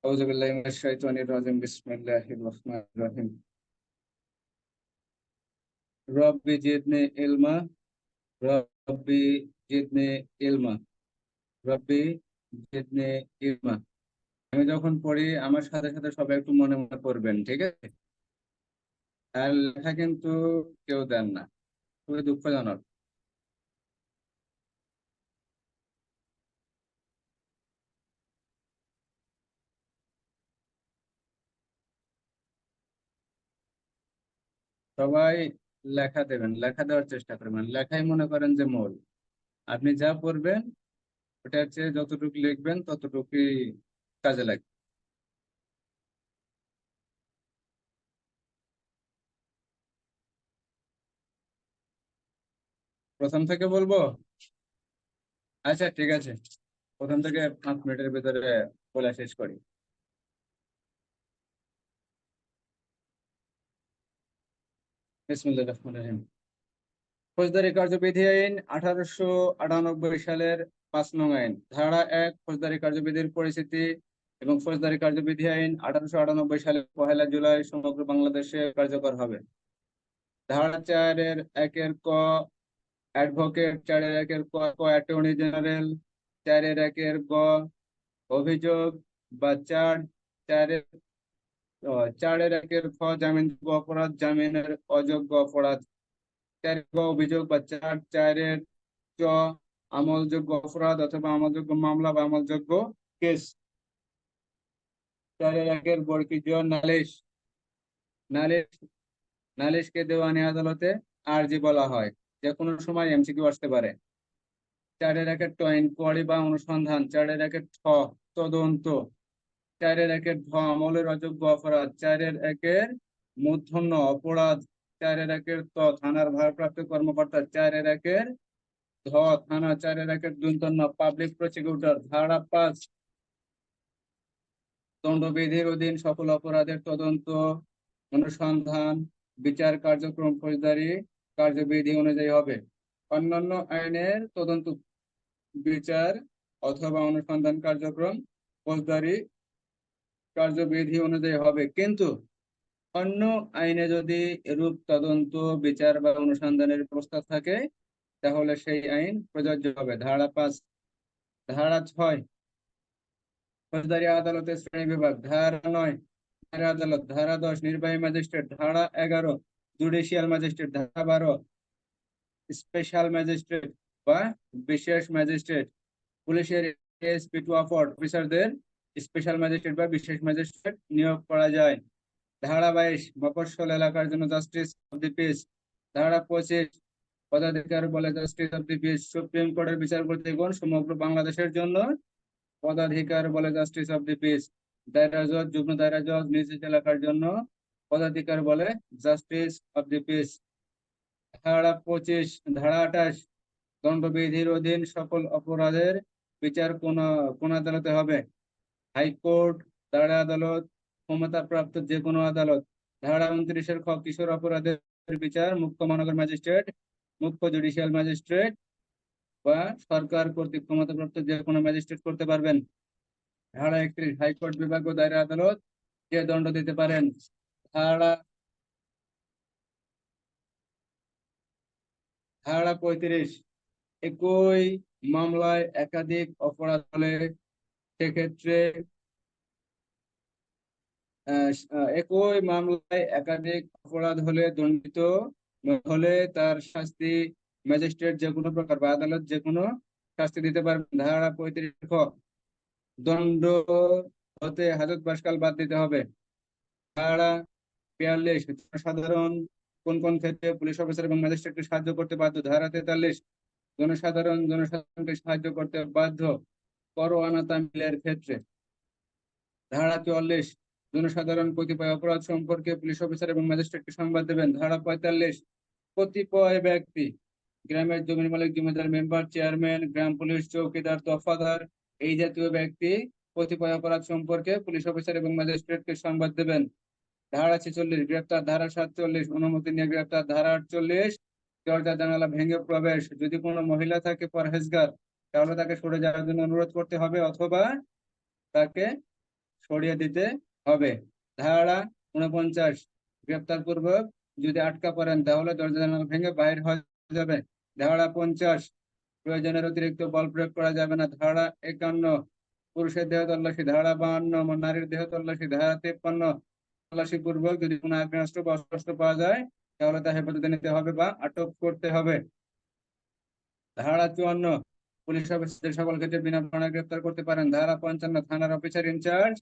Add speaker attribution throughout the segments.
Speaker 1: আউযু বিল্লাহি মিনাশ শাইতানির রাজিম বিসমিল্লাহির রহমানির রহিম রব্বি জিদনি ইলমা রব্বি জিদনি ইলমা রব্বি জিদনি ইলমা। আমি যখন পড়ি আমার সাথে সাথে সবাই একটু মনে মনে পড়বেন, ঠিক আছে? আর লেখা কিন্তু কেউ দেন না, খুবই দুঃখজনক। সবাই লেখা দেবেন, লেখা দেওয়ার চেষ্টা করবেন। লেখাই মনে করেন যে মূল। আপনি যা পড়বেন ওটা হচ্ছে যতটুকু লিখবেন ততটুকুই কাজে লাগবে। প্রথম থেকে বলবো? আচ্ছা, ঠিক আছে, প্রথম থেকে 5 মিনিটের ভিতরে বলে শেষ করি। বিসমিল্লাহির রহমানির রহিম। ফৌজদারি কার্যবিধি আইন 1898 সালের 5 নং আইন। ধারা 1, ফৌজদারি কার্যবিধির পরিস্থিতি এবং ফৌজদারি কার্যবিধি আইন 1898 সালের 1 জুলাই সমগ্র বাংলাদেশে কার্যকর হবে। ধারা 4-এর 1-এর ক অ্যাডভোকেট, 4-এর 1-এর ক অ্যাটর্নি জেনারেল, 4-এর 1-এর গ অভিযোগ বা চার্জ, 4-এর 4-এর 1-এর খ জামিনযোগ্য অপরাধ, জামিনের অযোগ্য অপরাধ, 4-এর অভিযোগ বা চার 4-এর চ আমলযোগ্য অপরাধ অথবা আমলযোগ্য মামলা বা আমলযোগ্য কেস। 4-এর 1-এর বর্গীজ নালিশ। নালিশ নালিশকে দেওয়ানি আদালতে আরজি বলা হয়, যে কোনো সময় এমসিকিউ আসতে পারে। 4-এর 1-এর ইনকোয়ারি বা অনুসন্ধান, 4-এর 1-এর তদন্ত, 4-এর 1-এর আমলের অযোগ্য অপরাধ, 4-এর 1-এর মূর্ধন্য অপরাধ, 4-এর 1-এর থানার ভারপ্রাপ্ত কর্মকর্তা, 4-এর 1-এর থানা, 4-এর 1-এর পাবলিক প্রসিকিউটর। ধারা 5, দণ্ডবিধির অধীন সকল অপরাধের তদন্ত, অনুসন্ধান, বিচার কার্যক্রম ফৌজদারি কার্যবিধি অনুযায়ী হবে। অন্যান্য আইনের তদন্ত, বিচার অথবা অনুসন্ধান কার্যক্রম ফৌজদারি কার্যবিধি অনুযায়ী হবে, কিন্তু অন্য আইনে যদি এরূপ তদন্ত, বিচার বা অনুসন্ধানের প্রস্তাব থাকে তাহলে সেই আইন প্রযোজ্য হবে। ধারা 5। ধারা 6, ফৌজদারি আদালতের শ্রেণী বিভাগ। ধারা 9, দায়রা আদালত। ধারা 10, নির্বাহী ম্যাজিস্ট্রেট। ধারা 11, জুডিশিয়াল ম্যাজিস্ট্রেট। ধারা 12, স্পেশাল ম্যাজিস্ট্রেট বা বিশেষ ম্যাজিস্ট্রেট। পুলিশের এসপি টু অফার অফিসারদের স্পেশাল ম্যাজিস্ট্রেট বা বিশেষ ম্যাজিস্ট্রেট নিয়োগ করা যায়। ধারা 22, মফস্বল এলাকার জন্য জাস্টিস অব দি পিস। ধারা 25, পদাধিকার বলে justice of the piece. Supreme কোর্টের বিচারপতিগণ সমগ্র বাংলাদেশের জন্য পদাধিকার বলে জাস্টিস অব দি পিস। দায়রা জজ, যুগ্ম দায়রা জজ নিজ নিজ এলাকার জন্য পদাধিকার বলে জাস্টিস অব দি পিস। ধারা 25। ধারা 28, দণ্ডবিধির অধীন সকল অপরাধের বিচার কোন কোন আদালতে হবে? হাইকোর্ট, দায়রা আদালত, ক্ষমতাপ্রাপ্ত যে কোনো আদালত। ধারা 29-এর কিশোর অপরাধের বিচার মুখ্য মহানগর ম্যাজিস্ট্রেট, মুখ্য জুডিশিয়াল ম্যাজিস্ট্রেট বা সরকার কর্তৃক ক্ষমতাপ্রাপ্ত যে কোনো ম্যাজিস্ট্রেট করতে পারবেন। ধারা 31, হাইকোর্ট, বিভাগ ও দায়রা আদালত যে দণ্ড দিতে পারেন। ধারা ধারা 35, একই মামলায় একাধিক অপরাধ হলে সেক্ষেত্রে একই মামলায় একাধিক অপরাধ হলে দণ্ডিত হলে তার শাস্তি ম্যাজিস্ট্রেট যে কোনো প্রকার বা আদালত যে কোনো শাস্তি দিতে পারবে। ধারা 35 দণ্ড হতে হাজত বাসকাল বাদ দিতে হবে। ধারা 42, জনসাধারণ কোন কোন ক্ষেত্রে পুলিশ অফিসার এবং ম্যাজিস্ট্রেটকে সাহায্য করতে বাধ্য? ধারা 43, জনসাধারণকে সাহায্য করতে বাধ্য কর আনাতা মিলের ক্ষেত্রে। ধারা 44, জনসাধারণ কতিপয় অপরাধ সম্পর্কে পুলিশ অফিসার এবং ম্যাজিস্ট্রেটকে সংবাদ দেবেন। ধারা 45, কতিপয় ব্যক্তি, গ্রামের জমির মালিক, জমিদার, মেম্বার, চেয়ারম্যান, গ্রাম পুলিশ চৌকিদার, দফাদার, এই জাতীয় ব্যক্তি কতিপয় অপরাধ সম্পর্কে পুলিশ অফিসার এবং ম্যাজিস্ট্রেটকে সংবাদ দেবেন। ধারা 46, গ্রেপ্তার। ধারা 47, অনুমতি নিয়ে গ্রেপ্তার। ধারা 48, দরজা জানালা ভেঙে প্রবেশ। যদি কোনো মহিলা থাকে পরহেজগার তাহলে তাকে সরে যাওয়ার জন্য অনুরোধ করতে হবে অথবা তাকে সরিয়ে দিতে হবে। ধারা 49, গ্রেপ্তার পূর্বক যদি আটকা পড়েন তাহলে দরজা জানালা ভেঙে বাইর হয়ে যাবে। ধারা 50, প্রয়োজনের অতিরিক্ত বল প্রয়োগ করা যাবে না। ধারা 51, পুরুষের দেহ তল্লাশি। ধারা 52, নারীর দেহ তল্লাশি। ধারা 53, তল্লাশি পূর্বক যদি কোনো আগ্নেয়াস্ত্র বা অস্ত্র পাওয়া যায় তাহলে তা হেফাজতে নিতে হবে বা আটক করতে হবে। ধারা 54, পুলিশ অফিসারদের সকল ক্ষেত্রে বিনা পরোয়ানায় গ্রেপ্তার করতে পারেন। ধারা 55, থানার অফিসার ইনচার্জ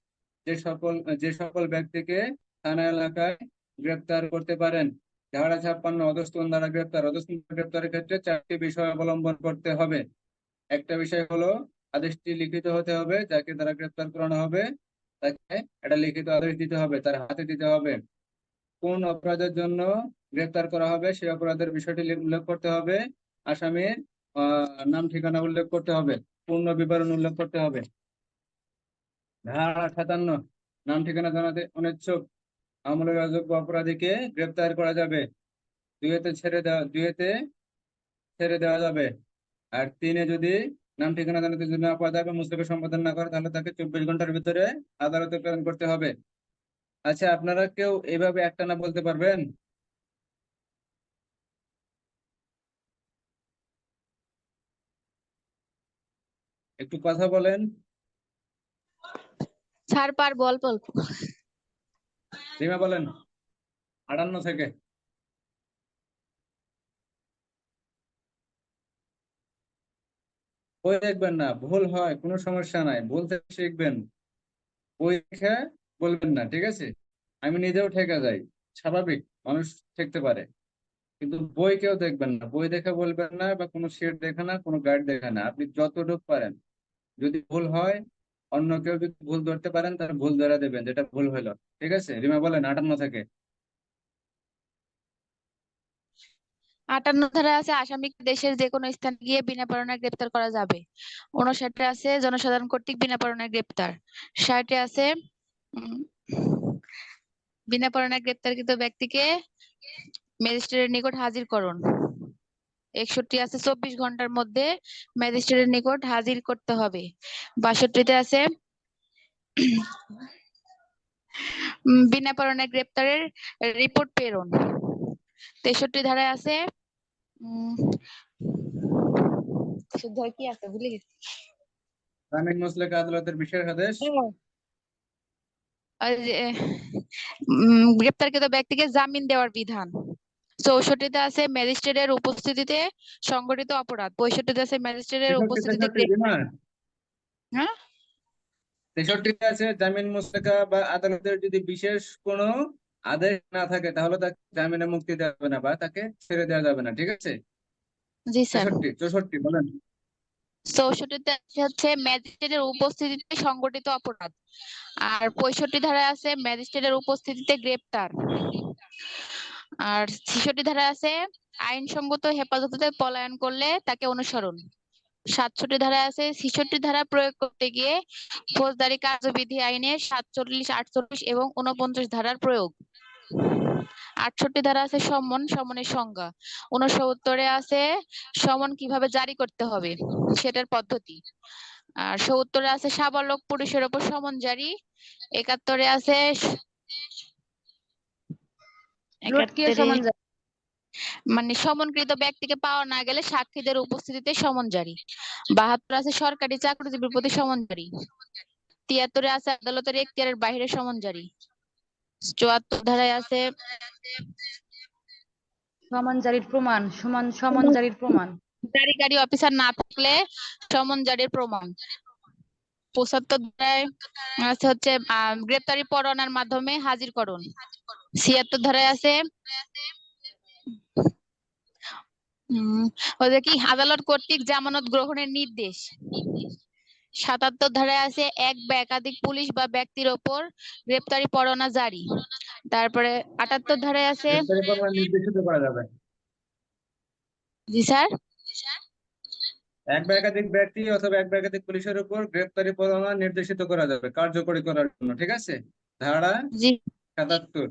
Speaker 1: যে সকল ব্যক্তিকে থানা এলাকায় গ্রেপ্তার করতে পারেন। ধারা 56, অধস্তন দ্বারা গ্রেপ্তার। অধস্তন গ্রেপ্তারের ক্ষেত্রে 4টি বিষয় অবলম্বন করতে হবে। একটা বিষয় হলো আদেশটি লিখিত হতে হবে, যাকে দ্বারা গ্রেপ্তার করানো হবে তাকে একটা লিখিত আদেশ দিতে হবে, তার হাতে দিতে হবে। কোন অপরাধের জন্য গ্রেপ্তার করা হবে সেই অপরাধের বিষয়টি উল্লেখ করতে হবে। আসামির নাম ঠিকানা উল্লেখ করতে হবে, পূর্ণ বিবরণ উল্লেখ করতে হবে। ধারা 57, নাম ঠিকানা জানাতে অনিচ্ছুক আমলের অযোগ্য অপরাধীকে গ্রেপ্তার করা যাবে, দুইয়েতে ছেড়ে দেওয়া যাবে। আর 3-এ যদি নাম ঠিকানা জানাতে যদি না পাওয়া যাবে, মুচলেকা সম্পাদন না করে, তাহলে তাকে 24 ঘন্টার ভিতরে আদালতে প্রেরণ করতে হবে। আচ্ছা, আপনারা কেউ এইভাবে একটানা বলতে পারবেন? একটু কথা বলেন।
Speaker 2: স্যার পারবো অল্প অল্প।
Speaker 1: রিমা বলেন 58 থেকে। বই দেখবেন না, ভুল হয় কোনো সমস্যা নাই, বলতে শিখবেন। বই দেখে বলবেন না, ঠিক আছে? আমি নিজেও ঠেকে যাই, স্বাভাবিক, মানুষ ঠেকতে পারে। কিন্তু বই কেউ দেখবেন না, বই দেখে বলবেন না, বা কোনো সেট দেখে না, কোনো গাইড দেখে না। আপনি যতটুকু পারেন, যদি ভুল হয়, অন্য কেউ যদি ভুল ধরতে পারেন তার ভুল ধরে দেবেন, যেটা ভুল হলো। ঠিক আছে, রিমা বলেন 58 থেকে।
Speaker 2: 58 ধারা আছে আসামিকে দেশের যে কোনো স্থানে গিয়ে বিনা পরোয়ানায় গ্রেপ্তার করা যাবে। 59 আছে জনসাধারণ কর্তৃক বিনা পরোয়ানায় গ্রেপ্তার। 60 আছে উম, বিনা পরোয়ানায় গ্রেপ্তারকৃত ব্যক্তিকে ম্যাজিস্ট্রেটের নিকট হাজির করুন। 61 আছে 24 ঘন্টার মধ্যে ম্যাজিস্ট্রেটের নিকট হাজির করতে হবে। 62 আছে বিনা পরোয়ানায় গ্রেপ্তারের রিপোর্ট প্রেরণ। 63 ধারায় আছে কি আছে ভুলে গেছি।
Speaker 1: জামিন মুচলেকা আদালতের বিশেষ আদেশ।
Speaker 2: গ্রেপ্তারকৃত ব্যক্তিকে জামিন দেওয়ার বিধান। 64 আছে ম্যাজিস্ট্রেটের উপস্থিতিতে সংগঠিত অপরাধ। 65 আছে ম্যাজিস্ট্রেটের
Speaker 1: 63,
Speaker 2: উপস্থিতিতে
Speaker 1: 63 রিমা,
Speaker 2: হ্যাঁ
Speaker 1: 63 আছে জামিন মুচলেকা বা আদালতের যদি বিশেষ কোনো আদেশ না থাকে তাহলে তাকে জামিনে মুক্তি দেওয়া যাবে না বা তাকে ছেড়ে দেওয়া যাবে না, ঠিক আছে?
Speaker 2: জি স্যার।
Speaker 1: 63, 64 বলেন।
Speaker 2: 64 হচ্ছে ম্যাজিস্ট্রেটের উপস্থিতিতে সংগঠিত অপরাধ। আর 65 ধারায় আছে ম্যাজিস্ট্রেটের উপস্থিতিতে গ্রেপ্তার। আর 66 ধারায় আছে আইনসঙ্গত হেফাজতে পলায়ন করলে তাকে অনুসরণ। 67 ধারায় আছে 66 ধারা প্রয়োগ করতে গিয়ে ফৌজদারি কার্যবিধি আইনের 47, 48 এবং 49 ধারার প্রয়োগ। 68 ধারা আছে সমনের সংজ্ঞা। 69 আছে সমন কিভাবে জারি করতে হবে সেটার পদ্ধতি। আর 70 আছে সাবালক পুরুষের উপর সমন জারি। 71 আছে মানে সমনকৃত ব্যক্তিকে পাওয়া না গেলে সাক্ষীদের উপস্থিতিতে সমন জারি। 72 আছে সরকারি চাকরিজীবীর প্রতি সমন জারি। 73 আছে আদালতের এখতিয়ারের বাইরে সমন জারি। 74 ধারায় আছে
Speaker 3: সমন জারির প্রমাণ
Speaker 2: জারিকারী অফিসার না থাকলে সমন জারির প্রমাণ। 75 ধারায় আছে হচ্ছে গ্রেপ্তারি পরোয়ানার মাধ্যমে হাজিরকরণ। 76 ধারায় আছে কি আদালত কর্তৃক জামানত গ্রহণের নির্দেশ। 77 ধারায় আছে এক বা একাধিক পুলিশ বা ব্যক্তির ওপর গ্রেপ্তারি পরোয়ানা জারি। তারপরে 78 ধারায় আছে
Speaker 1: গ্রেপ্তারি পরোয়ানা নির্দেশিত করা যাবে।
Speaker 2: জি স্যার।
Speaker 1: এক বা একাধিক ব্যক্তি অথবা এক বা একাধিক পুলিশের উপর গ্রেপ্তারি পরোয়ানা নির্দেশিত করা যাবে কার্যকরী করার জন্য, ঠিক আছে? ধারা
Speaker 2: জি
Speaker 1: 77।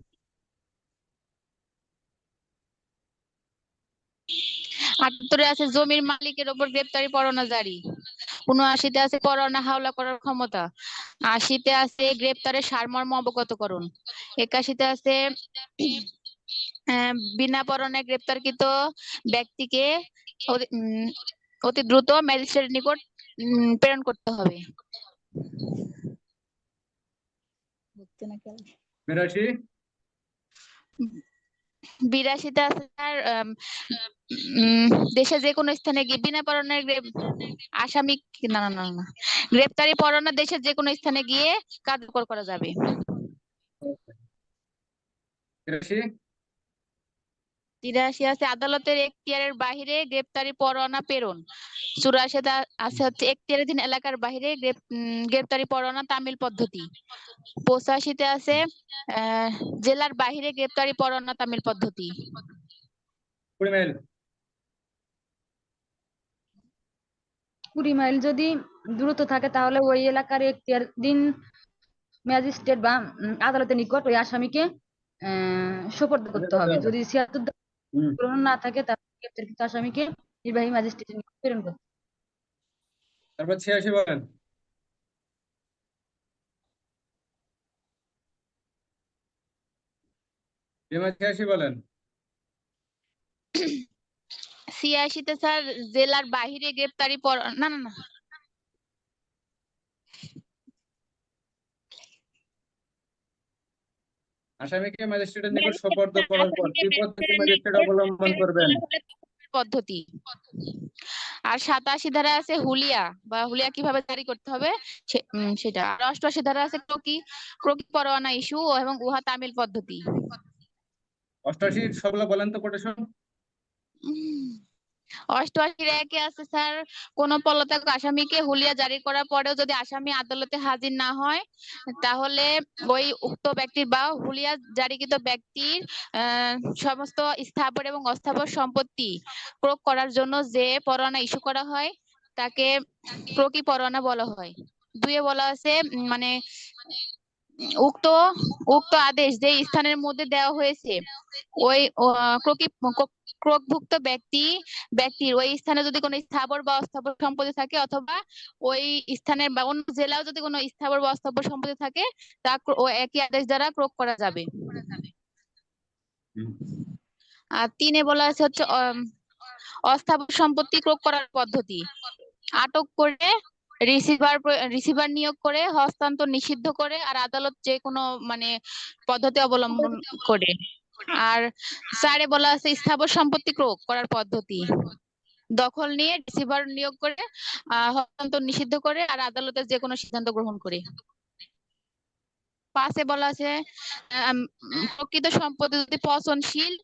Speaker 2: 78 আছে জমির মালিকের উপর গ্রেপ্তারি পরোয়ানা জারি। 79 আছে পরোয়ানা হাওলা করার ক্ষমতা। 80-তে আছে গ্রেপ্তারের সারমর্ম অবগতকরণ। 81-তে আছে বিনা পরোয়ানায় গ্রেপ্তারকৃত ব্যক্তিকে অতি দ্রুত ম্যাজিস্ট্রেটের নিকট প্রেরণ করতে হবে।
Speaker 1: 82
Speaker 2: 82-তে আছে স্যার দেশে যে কোনো স্থানে গিয়ে বিনা পরোয়ানায় আসামি না না না না গ্রেপ্তারি পরোয়ানা দেশের যে কোনো স্থানে গিয়ে কার্যকর করা যাবে।
Speaker 1: 83
Speaker 2: 83 আছে আদালতের এখতিয়ারের বাহিরে গ্রেপ্তারি পরোয়ানা প্রেরণ। 84-তে আছে হচ্ছে এখতিয়ারাধীন এলাকার বাহিরে গ্রেপ্তারি পরোয়ানা তামিল পদ্ধতি। 85-তে আছে জেলার বাহিরে গ্রেপ্তারি পরোয়ানা তামিল পদ্ধতি।
Speaker 1: 20 মাইল
Speaker 3: 20 মাইল যদি দূরত্ব থাকে তাহলে ওই এলাকার এখতিয়ারাধীন ম্যাজিস্ট্রেট বা আদালতের নিকট ওই আসামিকে সোপর্দ করতে হবে। যদি 76 পূরণ না থাকে তাহলে গ্রেপ্তারকৃত আসামিকে নির্বাহী ম্যাজিস্ট্রেটের নিকট প্রেরণ করতে হবে।
Speaker 1: তারপর 86 বলেন। বিমা 86 বলেন।
Speaker 2: 86-তে স্যার জেলার বাহিরে গ্রেপ্তারি না না না
Speaker 1: আসামিকে ম্যাজিস্ট্রেটের নিকট সোপর্দ করার পর কি পদ্ধতি ম্যাজিস্ট্রেট অবলম্বন করবেন?
Speaker 2: পদ্ধতি। আর 87 ধারা আছে হুলিয়া বা হুলিয়া কিভাবে জারি করতে হবে সেটা। আর 88 ধারা আছে ক্রোকি পরোয়ানা ইস্যু এবং উহা তামিল পদ্ধতি।
Speaker 1: 88 সবগুলো বলেন তো কোটেশন।
Speaker 2: 88-এর 1-এ আছে স্যার কোন পলাতক আসামিকে হুলিয়া জারি করার পরেও যদি আসামি আদালতে হাজির না হয় তাহলে ওই উক্ত ব্যক্তির বা হুলিয়া জারিকৃত ব্যক্তির সমস্ত স্থাবর এবং অস্থাবর সম্পত্তি ক্রোক করার জন্য যে পরোয়ানা ইস্যু করা হয় তাকে ক্রোকি পরোয়ানা বলা হয়। 2-এ বলা আছে মানে উক্ত আদেশ যে স্থানের মধ্যে দেওয়া হয়েছে ওই ক্রোকভুক্ত ব্যক্তির ওই স্থানে যদি কোনো স্থাবর বা অস্থাবর সম্পত্তি থাকে অথবা ওই স্থানের বা অন্য জেলাও যদি কোনো স্থাবর বা অস্থাবর সম্পত্তি থাকে তা একই আদেশ দ্বারা ক্রোক করা যাবে। আর 3-এ বলা আছে হচ্ছে অস্থাবর সম্পত্তি ক্রোক করার পদ্ধতি। আটক করে রিসিভার নিয়োগ করে হস্তান্তর নিষিদ্ধ করে আর আদালত যে কোনো মানে পদ্ধতি অবলম্বন করে। আর 4-এ বলা আছে স্থাবর সম্পত্তি ক্রোক করার পদ্ধতি। দখল নিয়ে রিসিভার নিয়োগ করে হস্তান্তর নিষিদ্ধ করে আর আদালতের যে কোনো সিদ্ধান্ত গ্রহণ করে। 5-এ বলা আছে প্রকৃত সম্পত্তি যদি পচনশীল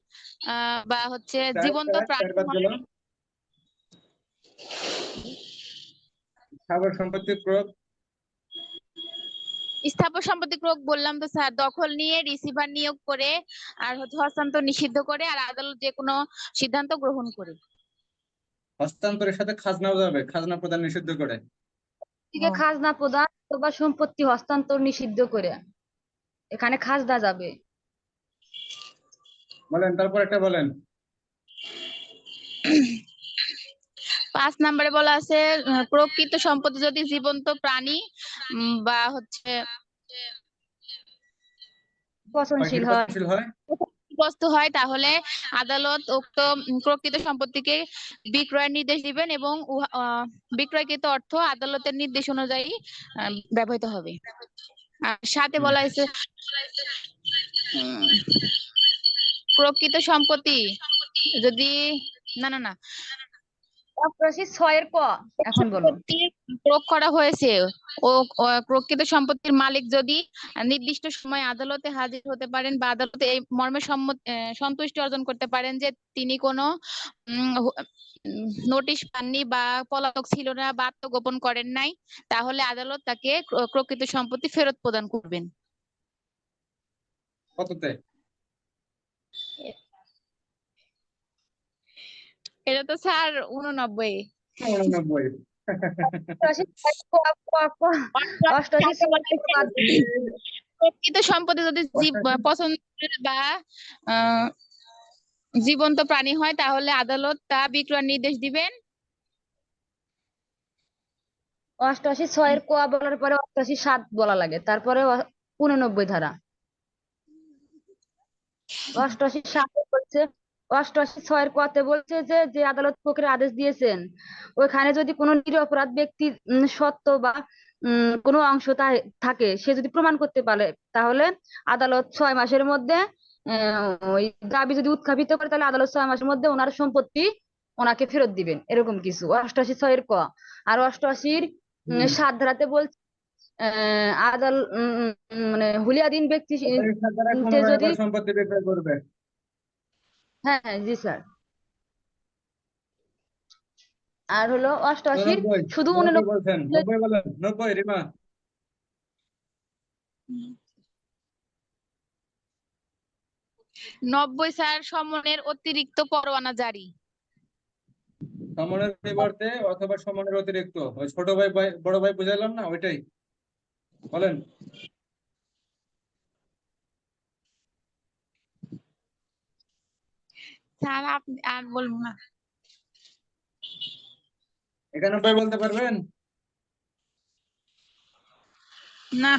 Speaker 2: বা হচ্ছে জীবন্ত প্রাণী
Speaker 1: স্থাবর সম্পত্তি ক্রোক
Speaker 2: স্থাবর সম্পত্তি ক্রোক বললাম তো স্যার, দখল নিয়ে রিসিভার নিয়োগ করে আর হচ্ছে হস্তান্তর নিষিদ্ধ করে আর আদালত যে কোনো সিদ্ধান্ত গ্রহণ করে।
Speaker 1: হস্তান্তরের সাথে খাজনাও যাবে, খাজনা প্রদান নিষিদ্ধ করে।
Speaker 3: খাজনা প্রদান অথবা সম্পত্তি হস্তান্তর নিষিদ্ধ করে এখানে খাজনা যাবে।
Speaker 1: বলেন তারপর একটা বলেন।
Speaker 2: 5 নম্বরে বলা আছে প্রকৃত সম্পত্তি যদি জীবন্ত প্রাণী বা হচ্ছে
Speaker 3: পচনশীল হয়
Speaker 2: বস্তু হয় তাহলে আদালত উক্ত প্রকৃত সম্পত্তিকে বিক্রয়ের নির্দেশ দিবেন এবং বিক্রয়কৃত অর্থ আদালতের নির্দেশ অনুযায়ী ব্যবহৃত হবে। আর 7-এ বলা হয়েছে প্রকৃত সম্পত্তি যদি না না না
Speaker 3: 6-এর ক এখন বলুন।
Speaker 2: প্রয়োগ করা হয়েছে ও প্রকৃত সম্পত্তির মালিক যদি নির্দিষ্ট সময় আদালতে হাজির হতে পারেন বা আদালতে এই মর্মে সন্তুষ্টি অর্জন করতে পারেন যে তিনি কোনো নোটিশ পাননি বা পলাতক ছিল না বা আত্মগোপন করেন নাই তাহলে আদালত তাকে প্রকৃত সম্পত্তি ফেরত প্রদান করবেন।
Speaker 1: কততে?
Speaker 2: এটা তো স্যার 89।
Speaker 1: 89
Speaker 2: প্রকৃত সম্পত্তি যদি পছন্দ বা জীবন্ত প্রাণী হয় তাহলে আদালত তা বিক্রয়ের নির্দেশ দিবেন।
Speaker 3: 88(6) ক বলার পরে 88(7) বলা লাগে, তারপরে 89 ধারা। 88(7) বলছে, 88(6) কতে বলছে যে যে আদালত প্রক্রিয়ার আদেশ দিয়েছেন ওইখানে যদি কোনো নিরপরাধ ব্যক্তি সত্য বা কোনো অংশ থাকে, সে যদি প্রমাণ করতে পারে, তাহলে আদালত 6 মাসের মধ্যে ওই দাবি যদি উত্থাপিত করে, তাহলে আদালত 6 মাসের মধ্যে ওনার সম্পত্তি ওনাকে ফেরত দিবেন, এরকম কিছু 88(6) ক। আর 88(7) ধারাতে বলছে মানে হুলিয়াধীন ব্যক্তি
Speaker 1: তারা
Speaker 3: তে
Speaker 1: পুনরায়
Speaker 3: যদি,
Speaker 1: আবার সম্পত্তি বিক্রয় করবে।
Speaker 3: হ্যাঁ হ্যাঁ, জি স্যার। আর হলো 88
Speaker 1: 90
Speaker 3: শুধু
Speaker 1: 90
Speaker 3: 89
Speaker 1: বলছেন, 90 বলেন, 90 রিমা।
Speaker 2: 90 স্যার সমনের অতিরিক্ত পরোয়ানা জারি।
Speaker 1: সমনের পরিবর্তে অথবা সমনের অতিরিক্ত, ওই ছোট ভাই বড় ভাই বুঝাইলাম না, ওইটাই বলেন।
Speaker 2: স্যার আপনি আর বলবো না।
Speaker 1: 91 বলতে পারবেন?
Speaker 2: না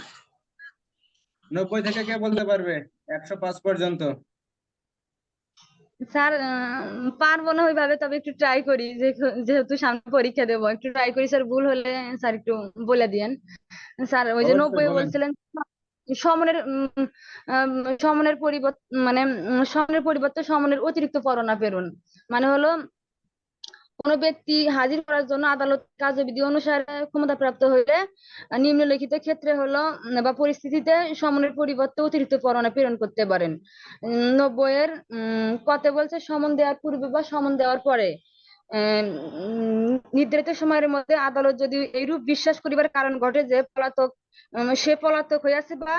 Speaker 1: 90 থেকে কে বলতে পারবে 105 পর্যন্ত?
Speaker 3: স্যার পারবো না ওইভাবে, তবে একটু ট্রাই করি, যেহেতু সামনে পরীক্ষা দেবো, একটু ট্রাই করি স্যার। ভুল হলে স্যার একটু বলে দিয়েন। স্যার ওই যে
Speaker 1: অবশ্যই
Speaker 3: 90
Speaker 1: বলেন।
Speaker 3: বলছিলেন সমনের সমনের পরিবর্তে, মানে সমনের পরিবর্তে সমনের অতিরিক্ত পরোয়ানা প্রেরণ, মানে হলো কোনো ব্যক্তি হাজির করার জন্য আদালত কার্যবিধি অনুসারে ক্ষমতাপ্রাপ্ত হইলে নিম্নলিখিত ক্ষেত্রে হলো বা পরিস্থিতিতে সমনের পরিবর্তে অতিরিক্ত পরোয়ানা প্রেরণ করতে পারেন। 90 কতে বলছে সমন দেওয়ার পূর্বে বা সমন দেওয়ার পরে নির্ধারিত সময়ের মধ্যে আদালত যদি এইরূপ বিশ্বাস করিবার কারণ ঘটে যে পলাতক সে পলাতক হইয়াছে বা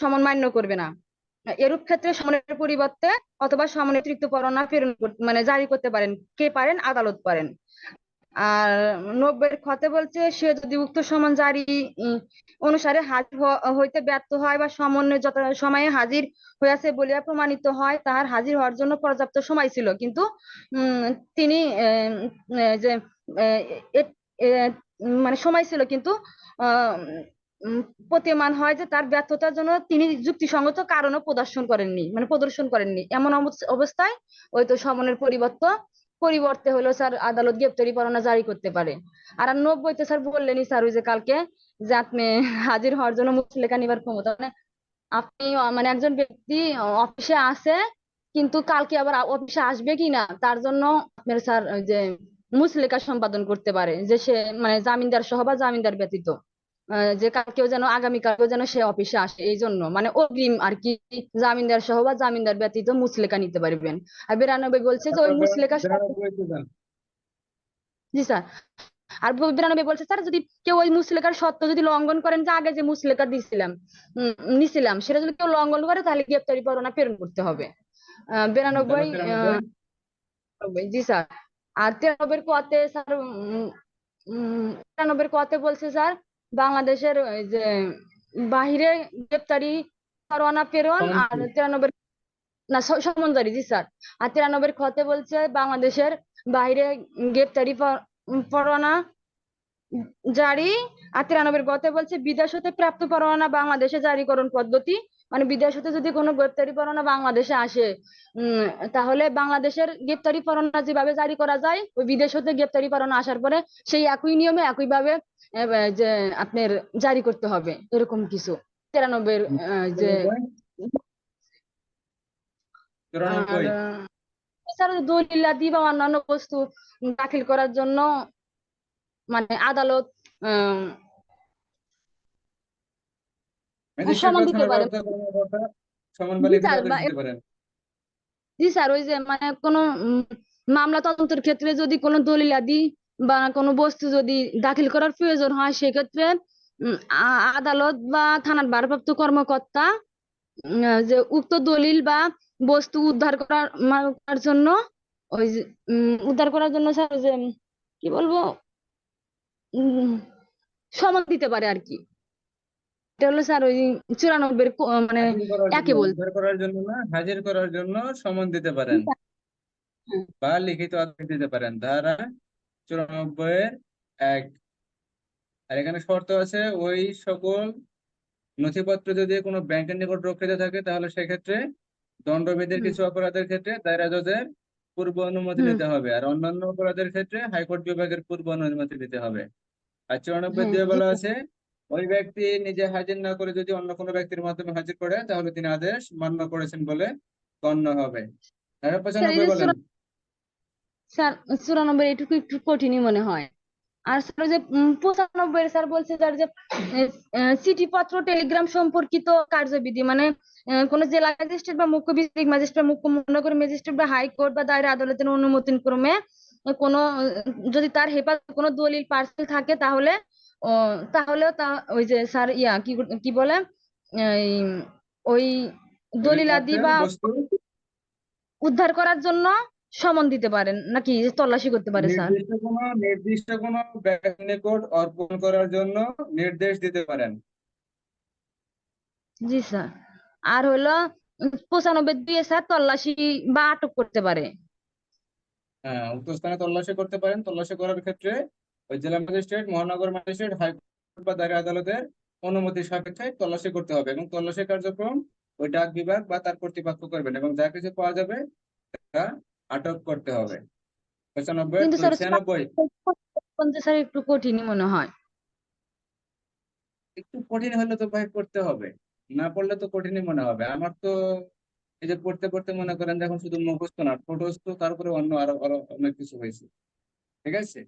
Speaker 3: সমন মান্য করবে না, এরূপ ক্ষেত্রে সমনের পরিবর্তে অথবা সমনের অতিরিক্ত পরোয়ানা প্রেরণ মানে জারি করতে পারেন। কে পারেন? আদালত পারেন। আর 90 খতে বলছে সে যদি উক্ত সমন জারি অনুসারে হাজির হইতে ব্যর্থ হয় বা সমনের যত সময়ে হাজির হইয়াছে বলিয়া প্রমাণিত হয়, তাহার হাজির হওয়ার জন্য পর্যাপ্ত সময় ছিল, কিন্তু তিনি যে আহ, এ- এ- মানে সময় ছিল, কিন্তু আহ উম, প্রতীয়মান হয় যে তার ব্যর্থতার জন্য তিনি যুক্তিসঙ্গত কারণও প্রদর্শন করেননি, এমন অবস্থায় ওই তো সমনের পরিবর্তে হলো স্যার আদালত গ্রেপ্তারি পরোয়ানা জারি করতে পারে। আর 90 তো স্যার বললেনই স্যার, ওই যে কালকে যে আপনি হাজির হওয়ার জন্য মুচলেকা নিবার ক্ষমতা, মানে আপনি মানে একজন ব্যক্তি অফিসে আছে, কিন্তু কালকে আবার অফিসে আসবে কিনা তার জন্য আপনার স্যার ওই যে মুচলেকা সম্পাদন করতে পারে, যে সে মানে জামিনদার সহ বা জামিনদার ব্যতীত যে কালকেও যেন আগামীকালকেও যেন সে অফিসে আসে, এই জন্য মানে অগ্রিম আর কি জামিনদার সহ বা জামিনদার ব্যতীত মুচলেকা নিতে পারবেন। আর 92 বলছে যে ওই মুচলেকা,
Speaker 1: 92 তে যান।
Speaker 3: জি স্যার। আর 92 বলছে স্যার যদি কেউ ওই মুচলেকার শর্ত যদি লঙ্ঘন করেন, যে আগে যে মুচলেকা নিছিলাম সেটা যদি কেউ লঙ্ঘন করে, তাহলে গ্রেপ্তারি পরোয়ানা প্রেরণ করতে হবে। 92
Speaker 1: 93
Speaker 3: জি স্যার। আর 93 কতে স্যার 93 কতে বলছে স্যার বাংলাদেশের ওই যে বাহিরে গ্রেপ্তারি পরোয়ানা প্রেরণ, আর
Speaker 1: সমন।
Speaker 3: 93 না সমন জারি, জি স্যার। আর 93 খতে বলছে বাংলাদেশের বাইরে গ্রেপ্তারি পরোয়ানা জারি। আর 93 গতে বলছে বিদেশ হতে প্রাপ্ত পরোয়ানা বাংলাদেশে জারিকরণ পদ্ধতি, মানে বিদেশ হতে যদি কোনো গ্রেপ্তারি পরোয়ানা বাংলাদেশে আসে তাহলে বাংলাদেশের গ্রেপ্তারি পরোয়ানা যেভাবে জারি করা যায়, ওই বিদেশ হতে গ্রেপ্তারি পরোয়ানা আসার পরে সেই একই নিয়মে একইভাবে যে আপনার জারি করতে হবে, এরকম কিছু 93 যে।
Speaker 1: 94
Speaker 3: আর এছাড়া দলিলাদি বা অন্যান্য বস্তু দাখিল করার জন্য মানে আদালত
Speaker 1: ম্যাজিস্ট্রেট
Speaker 3: সমন
Speaker 1: বা
Speaker 3: দিতে পারে।
Speaker 1: থানাপ্রাপ্ত কর্মকর্তা সমন বা
Speaker 3: জি
Speaker 1: লিখিত
Speaker 3: স্যার,
Speaker 1: আদেশ দিতে পারেন।
Speaker 3: জি স্যার, ওই যে মানে কোনো মামলা তদন্তের ক্ষেত্রে যদি কোনো দলিলাদি বা কোনো বস্তু যদি দাখিল করার প্রয়োজন হয়, সেক্ষেত্রে আদালত বা থানার ভারপ্রাপ্ত কর্মকর্তা যে উক্ত দলিল বা বস্তু করার জন্য ওই যে উদ্ধার করার জন্য স্যার যে কি বলবো উম, সমন দিতে পারে আর কি। এটা হলো স্যার ওই 94 মানে
Speaker 1: হাজির করার জন্য,
Speaker 3: একে বলছে।
Speaker 1: উদ্ধার করার জন্য না, হাজির করার জন্য সমন দিতে পারেন বা লিখিত আদেশ দিতে পারেন। ধারা 94 এর 1। আর এখানে শর্ত আছে, ওই সকল নথিপত্র যদি কোনো ব্যাংকের নিকট রক্ষিত থাকে তাহলে সেক্ষেত্রে দণ্ডবিধির
Speaker 3: হুম
Speaker 1: কিছু অপরাধের ক্ষেত্রে দায়রা জজের পূর্ব অনুমতি
Speaker 3: হুম
Speaker 1: নিতে হবে, আর অন্যান্য অপরাধের ক্ষেত্রে হাইকোর্ট বিভাগের পূর্ব অনুমতি নিতে হবে। আর 94
Speaker 3: হ্যাঁ
Speaker 1: দিয়ে
Speaker 3: জি
Speaker 1: বলা
Speaker 3: স্যার।
Speaker 1: আছে, ওই ব্যক্তি নিজে হাজির না করে যদি অন্য কোনো ব্যক্তির মাধ্যমে হাজির করে তাহলে তিনি আদেশ মান্য করেছেন বলে গণ্য হবে।
Speaker 3: স্যার এই
Speaker 1: 95
Speaker 3: যে
Speaker 1: বলেন।
Speaker 3: স্যার 94 এটুকু একটু কঠিনই মনে হয়। আর স্যার ওই যে 95 স্যার বলছে স্যার যে চিঠিপত্র টেলিগ্রাম সম্পর্কিত কার্যবিধি মানে কোন জেলা ম্যাজিস্ট্রেট বা মুখ্য বিচারিক ম্যাজিস্ট্রেট, মুখ্য মহানগর ম্যাজিস্ট্রেট বা হাইকোর্ট বা দায়রা আদালতের অনুমতি ক্রমে কোনো যদি তার হেফাজতে কোনো দলিল পার্সেল থাকে তাহলে তাহলেও তা ওই যে স্যার কি বলে এই, ওই
Speaker 1: দলিল
Speaker 3: দলিলাদি
Speaker 1: পার্সেল
Speaker 3: বা
Speaker 1: বস্তু
Speaker 3: উদ্ধার করার জন্য সমন দিতে পারেন নাকি তল্লাশি করতে পারে স্যার?
Speaker 1: নির্দিষ্ট কোনো ব্যক্তির নিকট অর্পণ করার জন্য নির্দেশ দিতে পারেন।
Speaker 3: জি স্যার। আর হলো 95 দিয়ে স্যার তল্লাশি বা আটক করতে পারে।
Speaker 1: হ্যাঁ, উক্ত স্থানে তল্লাশি করতে পারেন। তল্লাশি করার ক্ষেত্রে ওই জেলা ম্যাজিস্ট্রেট, মহানগর ম্যাজিস্ট্রেট, হাইকোর্ট বা দায়রা আদালতের অনুমতি সাপেক্ষে তল্লাশি করতে হবে, এবং তল্লাশি কার্যক্রম ওই ডাক বিভাগ বা তার কর্তৃপক্ষ করবেন, এবং যা কিছু পাওয়া যাবে তা আটক করতে হবে। 95
Speaker 3: কিন্তু স্যার
Speaker 1: 96
Speaker 3: স্যার একটু কঠিনই মনে হয়।
Speaker 1: একটু কঠিন হলে তো ভাই করতে হবে, না পড়লে তো কঠিনই মনে হবে। আমার তো এই যে পড়তে পড়তে মনে করেন যে এখন শুধু মুখস্থ না, ঠোঁটস্থ, তারপরে অন্য আরো আরো অনেক কিছু হয়েছে। ঠিক আছে,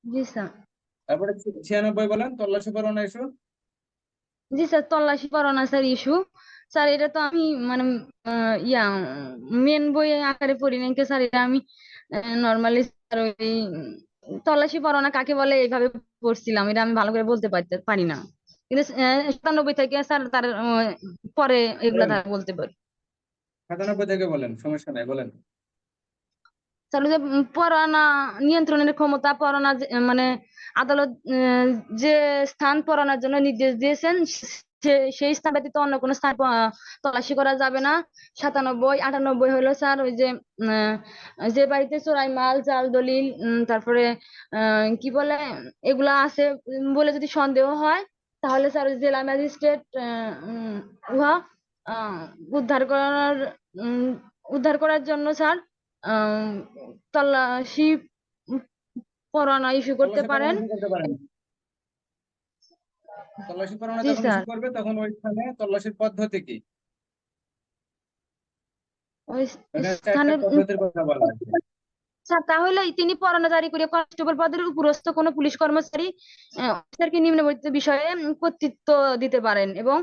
Speaker 3: জি স্যার।
Speaker 1: তারপরে 96 বলেন, তল্লাশি পরোয়ানা ইস্যু।
Speaker 3: জি স্যার তল্লাশি পরোয়ানা স্যার ইস্যু। স্যার এটা তো আমি মানে মেন বই আকারে পড়ি নাই স্যার, এটা আমি নর্মালি স্যার ওই তল্লাশি পরোয়ানা কাকে বলে এইভাবে পড়ছিলাম, এটা আমি ভালো করে বলতে পারি না। কিন্তু 97 থেকে স্যার তার পরে এগুলা
Speaker 1: বলেন,
Speaker 3: তারা বলতে পারি।
Speaker 1: 97 থেকে বলেন, সমস্যা নাই, বলেন।
Speaker 3: তাহলে যে পরোয়ানা নিয়ন্ত্রণের ক্ষমতা, পরোয়ানা মানে আদালত যে স্থান পরোয়ানার জন্য নির্দেশ দিয়েছেন সেই স্থান ব্যতীত অন্য কোনো স্থান তল্লাশি করা যাবে না। 97 98 হলো স্যার ওই যে যে বাড়িতে চোরাই মাল, জাল দলিল, তারপরে কি বলে এগুলা আছে বলে যদি সন্দেহ হয় তাহলে স্যার ওই জেলা ম্যাজিস্ট্রেট উহা আহ, উদ্ধার করার উম, উদ্ধার করার জন্য স্যার আহ, তল্লাশি উম, পরোয়ানা ইস্যু করতে
Speaker 1: তল্লাশি পরোয়ানা
Speaker 3: পারেন।
Speaker 1: ইস্যু করতে পারেন। তল্লাশি পরোয়ানা
Speaker 3: জি
Speaker 1: যখন ইস্যু
Speaker 3: স্যার।
Speaker 1: করবে তখন ওই স্থানে তল্লাশির পদ্ধতি কি,
Speaker 3: ওই
Speaker 1: এখানে 4টা
Speaker 3: স্থানের
Speaker 1: পদ্ধতির কথা বলা আছে।
Speaker 3: স্যার তাহলে তিনি পরোয়ানা জারি করে কনস্টেবল পদের উপরস্থ কোনো পুলিশ কর্মচারী অফিসারকে নিম্নবর্ণিত বিষয়ে কর্তৃত্ব দিতে পারেন, এবং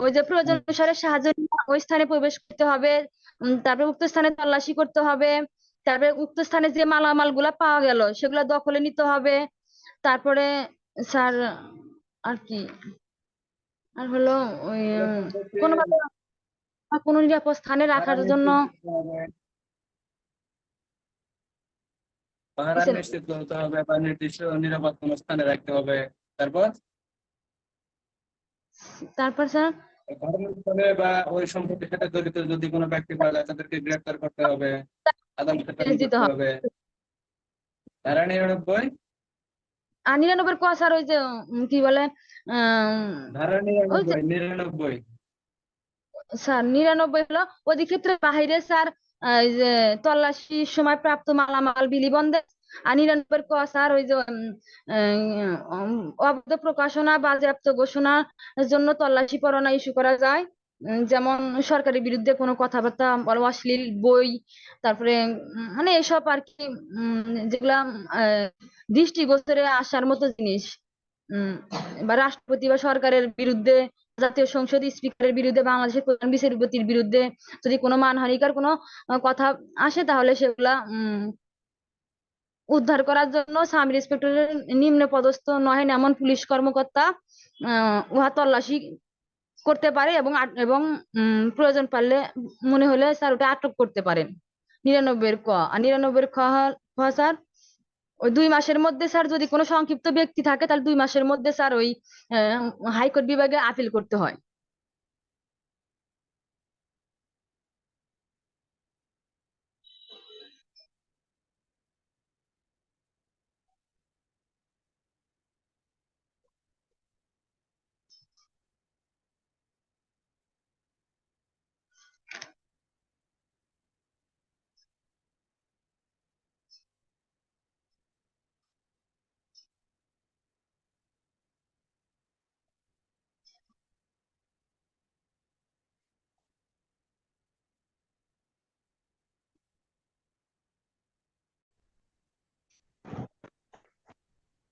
Speaker 3: ওই যে প্রয়োজন
Speaker 1: হুম।
Speaker 3: অনুসারে সাহায্য নিয়ে ওই স্থানে প্রবেশ করতে হবে। তারপরে উক্ত স্থানে তল্লাশি করতে হবে। তারপরে উক্ত স্থানে যে মালামাল গুলা পাওয়া গেল সেগুলো দখলে নিতে হবে। তারপরে স্যার আর কি, আর হলো ওই
Speaker 1: এগুলো সম্পর্কে
Speaker 3: কোনোভাবে কোনো নিরাপদ স্থানে
Speaker 1: পাহারা
Speaker 3: রাখার জন্য
Speaker 1: নিশ্চিত করতে হবে, পাহারা
Speaker 3: কিসের
Speaker 1: নিশ্চিত করতে হবে বা নির্দিষ্ট নিরাপদ কোনো স্থানে রাখতে হবে। তারপর
Speaker 3: তারপর স্যার
Speaker 1: ঘটনাস্থলে বা ওই সম্পত্তির সাথে জড়িত যদি কোনো ব্যক্তি পাওয়া যায় তাদেরকে গ্রেফতার করতে হবে, আদালতে
Speaker 3: নির্দেশ
Speaker 1: প্রেরণ
Speaker 3: দিতে
Speaker 1: করতে
Speaker 3: হবে।
Speaker 1: হবে। ধারা 99,
Speaker 3: আর 99 ক স্যার ওই যে কি বলে
Speaker 1: ধারা
Speaker 3: ওই যে
Speaker 1: 99
Speaker 3: স্যার 99 হলো অধিক্ষেত্রের বাহিরে স্যার এই যে তল্লাশির সময় প্রাপ্ত মালামাল বিলিবন্ধে। আর 99 ক স্যার ওই যে অবৈধ প্রকাশনা বাজেয়াপ্ত ঘোষণার জন্য তল্লাশি পরোয়ানা ইস্যু করা যায়। যেমন সরকারের বিরুদ্ধে কোনো কথাবার্তা বলো, অশ্লীল বই, তারপরে মানে এসব আর কি যেগুলা আহ, দৃষ্টিগোচরে আসার মতো জিনিস, বা রাষ্ট্রপতি বা সরকারের বিরুদ্ধে, জাতীয় সংসদ স্পিকারের বিরুদ্ধে, বাংলাদেশের প্রধান বিচারপতির বিরুদ্ধে যদি কোনো মানহানিকর কোনো কথা আসে তাহলে সেগুলা উদ্ধার করার জন্য সাব ইন্সপেক্টরের নিম্ন পদস্থ নহেন এমন পুলিশ কর্মকর্তা উহা তল্লাশি করতে পারে, এবং প্রয়োজন পারলে মনে হলে স্যার ওটা আটক করতে পারেন। 99 ক। আর 99 খ স্যার ওই 2 মাসের মধ্যে স্যার যদি কোনো সংক্ষিপ্ত ব্যক্তি থাকে তাহলে 2 মাসের মধ্যে স্যার ওই হাইকোর্ট বিভাগে আপিল করতে হয়।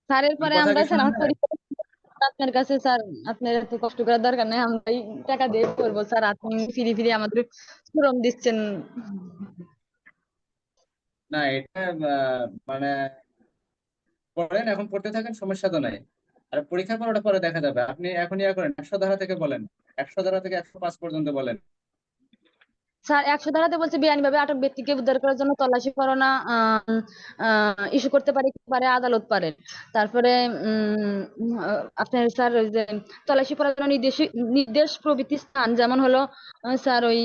Speaker 3: স্যারের
Speaker 1: কি
Speaker 3: পরে
Speaker 1: কথা
Speaker 3: আমরা
Speaker 1: কি
Speaker 3: স্যার আমার
Speaker 1: শুনলেন?
Speaker 3: পরীক্ষা আপনার কাছে স্যার, আপনার এত কষ্ট করার দরকার নেই, আমরাই টাকা দিয়ে করবো স্যার, আপনি ফিরি ফিরি আমাদের শ্রম দিচ্ছেন।
Speaker 1: না, এটা মানে পড়েন, এখন পড়তে থাকেন, সমস্যা তো নাই। আর পরীক্ষার পর ওটা পরে দেখা যাবে। আপনি এখন ইয়া করেন, 100 ধারা থেকে বলেন, 100 ধারা থেকে 105 পর্যন্ত বলেন।
Speaker 3: স্যার 100 ধারাতে বলছে বেআইনিভাবে আটক ব্যক্তিকে উদ্ধার করার জন্য তল্লাশি পরোয়ানা ইস্যু করতে পারে আদালত পারেন। তারপরে আপনার স্যার ওই যে তল্লাশি পরোয়ানা নির্দেশ প্রভৃতি স্থান যেমন হলো স্যার ওই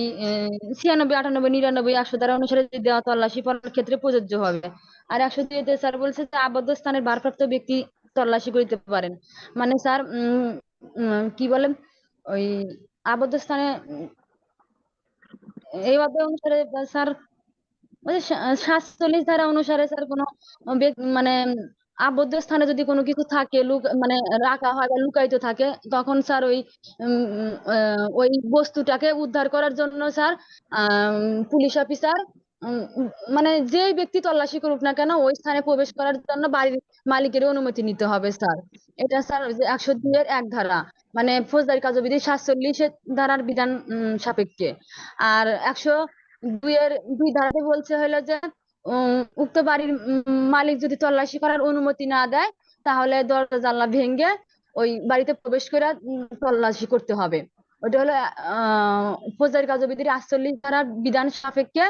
Speaker 3: 96, 98, 99, 100 ধারা অনুসারে দেওয়া তল্লাশি পরোয়ানার ক্ষেত্রে প্রযোজ্য হবে। আর 102 স্যার বলছে যে আবদ্ধ স্থানের ভারপ্রাপ্ত ব্যক্তি তল্লাশি করিতে পারেন। মানে স্যার কি বলেন, ওই আবদ্ধ স্থানে এই অধ্যায় অনুসারে স্যার ওই যে 47 ধারা অনুসারে স্যার কোনো মানে আবদ্ধ স্থানে যদি কোনো কিছু থাকে মানে রাখা হয় বা লুকায়িত থাকে, তখন স্যার ওই বস্তুটাকে উদ্ধার করার জন্য স্যার পুলিশ অফিসার মানে যেই ব্যক্তি তল্লাশি করুক না কেন ওই স্থানে প্রবেশ করার জন্য বাড়ির মালিকের অনুমতি নিতে হবে স্যার। এটা স্যার ওই যে 102-1 ধারা, মানে ফৌজদারি কার্যবিধি 47 ধারার বিধান সাপেক্ষে। আর 102 ধারাতে বলছে হলো যে উক্ত বাড়ির মালিক যদি তল্লাশি করার অনুমতি না দেয়, তাহলে দরজা জানলা ভেঙে ওই বাড়িতে প্রবেশ করে তল্লাশি করতে হবে। ওটা হলো ফৌজদারি কার্যবিধির 48 ধারার বিধান সাপেক্ষে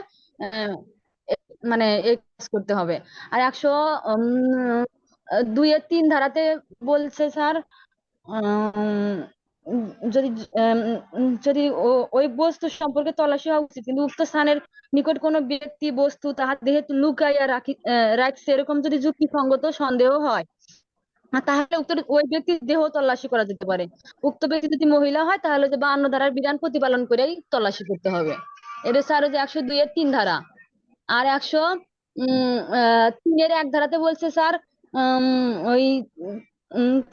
Speaker 3: মানে এই কাজ করতে হবে। আর 102-3 ধারাতে বলছে স্যার যদি যদি ওই বস্তু সম্পর্কে তল্লাশি হওয়া উচিত, কিন্তু উক্ত স্থানের নিকট কোনো ব্যক্তি বস্তু তাহার দেহে লুকাইয়া রাখছে এরকম যদি যুক্তিসঙ্গত সন্দেহ হয়, তাহলে ওই ব্যক্তির দেহ তল্লাশি করা যেতে পারে। উক্ত ব্যক্তি যদি মহিলা হয় তাহলে যে 52 ধারার বিধান প্রতিপালন করেই তল্লাশি করতে হবে। এটা স্যার যে 102-3 ধারা। আর 103-1 ধারাতে বলছে স্যার ওই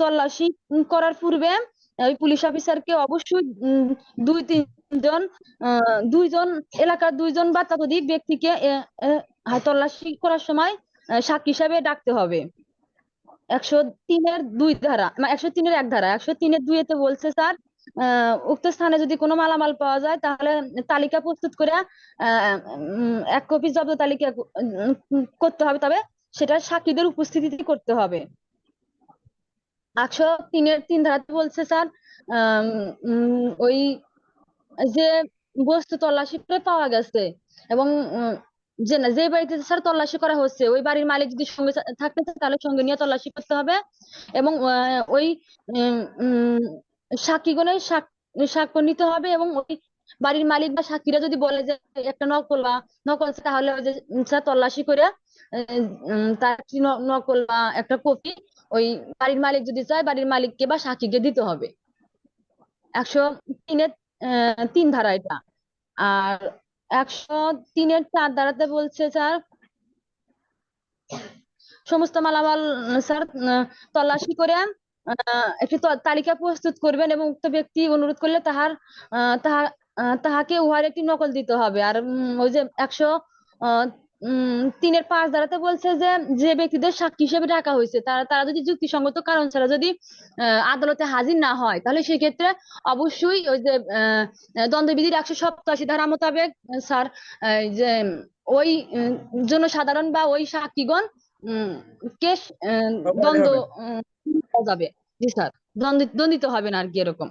Speaker 3: তল্লাশি করার পূর্বে ওই পুলিশ অফিসারকে অবশ্যই 2-3 জন দুইজন এলাকার 2 জন বা ততোধিক ব্যক্তিকে তল্লাশি করার সময় সাক্ষী হিসাবে ডাকতে হবে। 103-2 ধারা, 103-1 ধারা। 103-2 বলছে স্যার উক্ত স্থানে যদি কোনো মালামাল পাওয়া যায় তাহলে তালিকা প্রস্তুত করে 1 কপি জব্দ তালিকা করতে হবে, তবে সেটা সাক্ষীদের উপস্থিতিতে করতে হবে। 103-3 ধারাতে বলছে স্যার ওই যে বস্তু তল্লাশি করে পাওয়া গেছে এবং যে বাড়িতে স্যার তল্লাশি করা হচ্ছে ওই বাড়ির মালিক যদি সঙ্গে থাকতে চায় তাহলে সঙ্গে নিয়ে তল্লাশি করতে হবে। এবং ওই সাক্ষীগণের সাক্ষ্য নিতে হবে, এবং ওই বাড়ির মালিক বা সাক্ষীরা যদি বলে যে একটা নকল আছে, তাহলে ওই যে স্যার তল্লাশি করে তার কি নকল বা একটা কপি ওই বাড়ির মালিক যদি চায় বাড়ির মালিককে বা সাক্ষীকে দিতে হবে। 103-3 ধারা এটা। আর 103-4 ধারাতে বলছে স্যার সমস্ত মালামাল স্যার তল্লাশি করে একটি তালিকা প্রস্তুত করবেন এবং উক্ত ব্যক্তি অনুরোধ করলে তাহাকে উহার একটি নকল দিতে হবে। আর ওই যে 103-5 ধারাতে বলছে যে যে ব্যক্তিদের সাক্ষী হিসেবে ডাকা হয়েছে তারা যদি যুক্তিসঙ্গত কারণ ছাড়া যদি আদালতে হাজির না হয়, তাহলে সেক্ষেত্রে অবশ্যই ওই যে দণ্ডবিধির 187 ধারা মোতাবেক স্যার যে ওই জনসাধারণ বা ওই সাক্ষীগণ কেস
Speaker 1: অপরাধী
Speaker 3: দ্বন্দ্ব
Speaker 1: হবে।
Speaker 3: পাওয়া যাবে। জি স্যার, দণ্ডিত হবে না আর কি এরকম।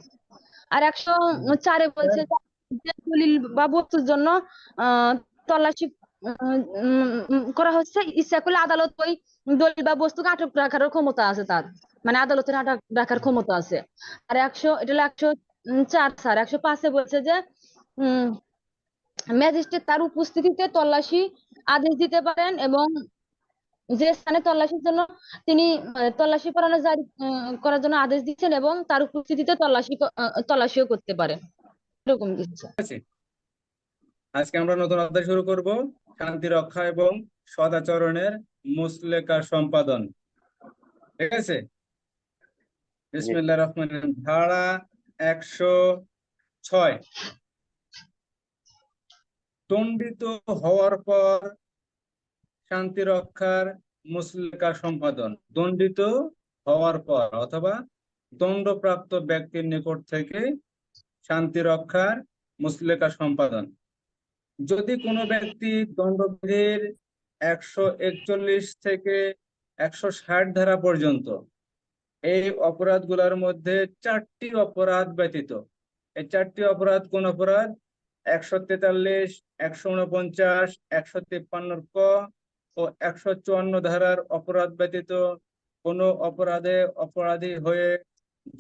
Speaker 3: আর 104-এ বলছে যে দলিল বা বস্তুর জন্য তল্লাশি করা হচ্ছে, ইচ্ছা করলে আদালত ওই দলিল বা বস্তুকে আটক রাখার ক্ষমতা আছে তার, মানে আদালতের আটক রাখার ক্ষমতা আছে। আর এটা হলো 104 স্যার। 105-এ বলছে যে ম্যাজিস্ট্রেট তার উপস্থিতিতে তল্লাশি আদেশ দিতে পারেন এবং যে স্থানে তল্লাশির জন্য তিনি তল্লাশি পরোয়ানা জারি করার জন্য আদেশ দিচ্ছেন এবং তার উপস্থিতিতে তল্লাশিও করতে পারেন, এরকম কিছু স্যার।
Speaker 1: ঠিক আছে, আজকে আমরা নতুন অধ্যায় শুরু করব, শান্তি রক্ষা এবং সদাচরণের মুসলেকা সম্পাদন। ঠিক আছে, বিসমিল্লাহির রহমানির রহিম। ধারা 106, দণ্ডিত হওয়ার পর শান্তি রক্ষার মুসলেকা সম্পাদন। দণ্ডিত হওয়ার পর অথবা দণ্ডপ্রাপ্ত ব্যক্তির নিকট থেকে শান্তি রক্ষার মুসলেকা সম্পাদন। যদি কোনো ব্যক্তি দণ্ডবিধির 141 থেকে 160 ধারা পর্যন্ত এই অপরাধগুলোর মধ্যে 4টি অপরাধ ব্যতীত, এই 4টি অপরাধ কোন অপরাধ? 143, 149, 153 ক ও 154 ধারার অপরাধ ব্যতীত কোনো অপরাধে অপরাধী হয়ে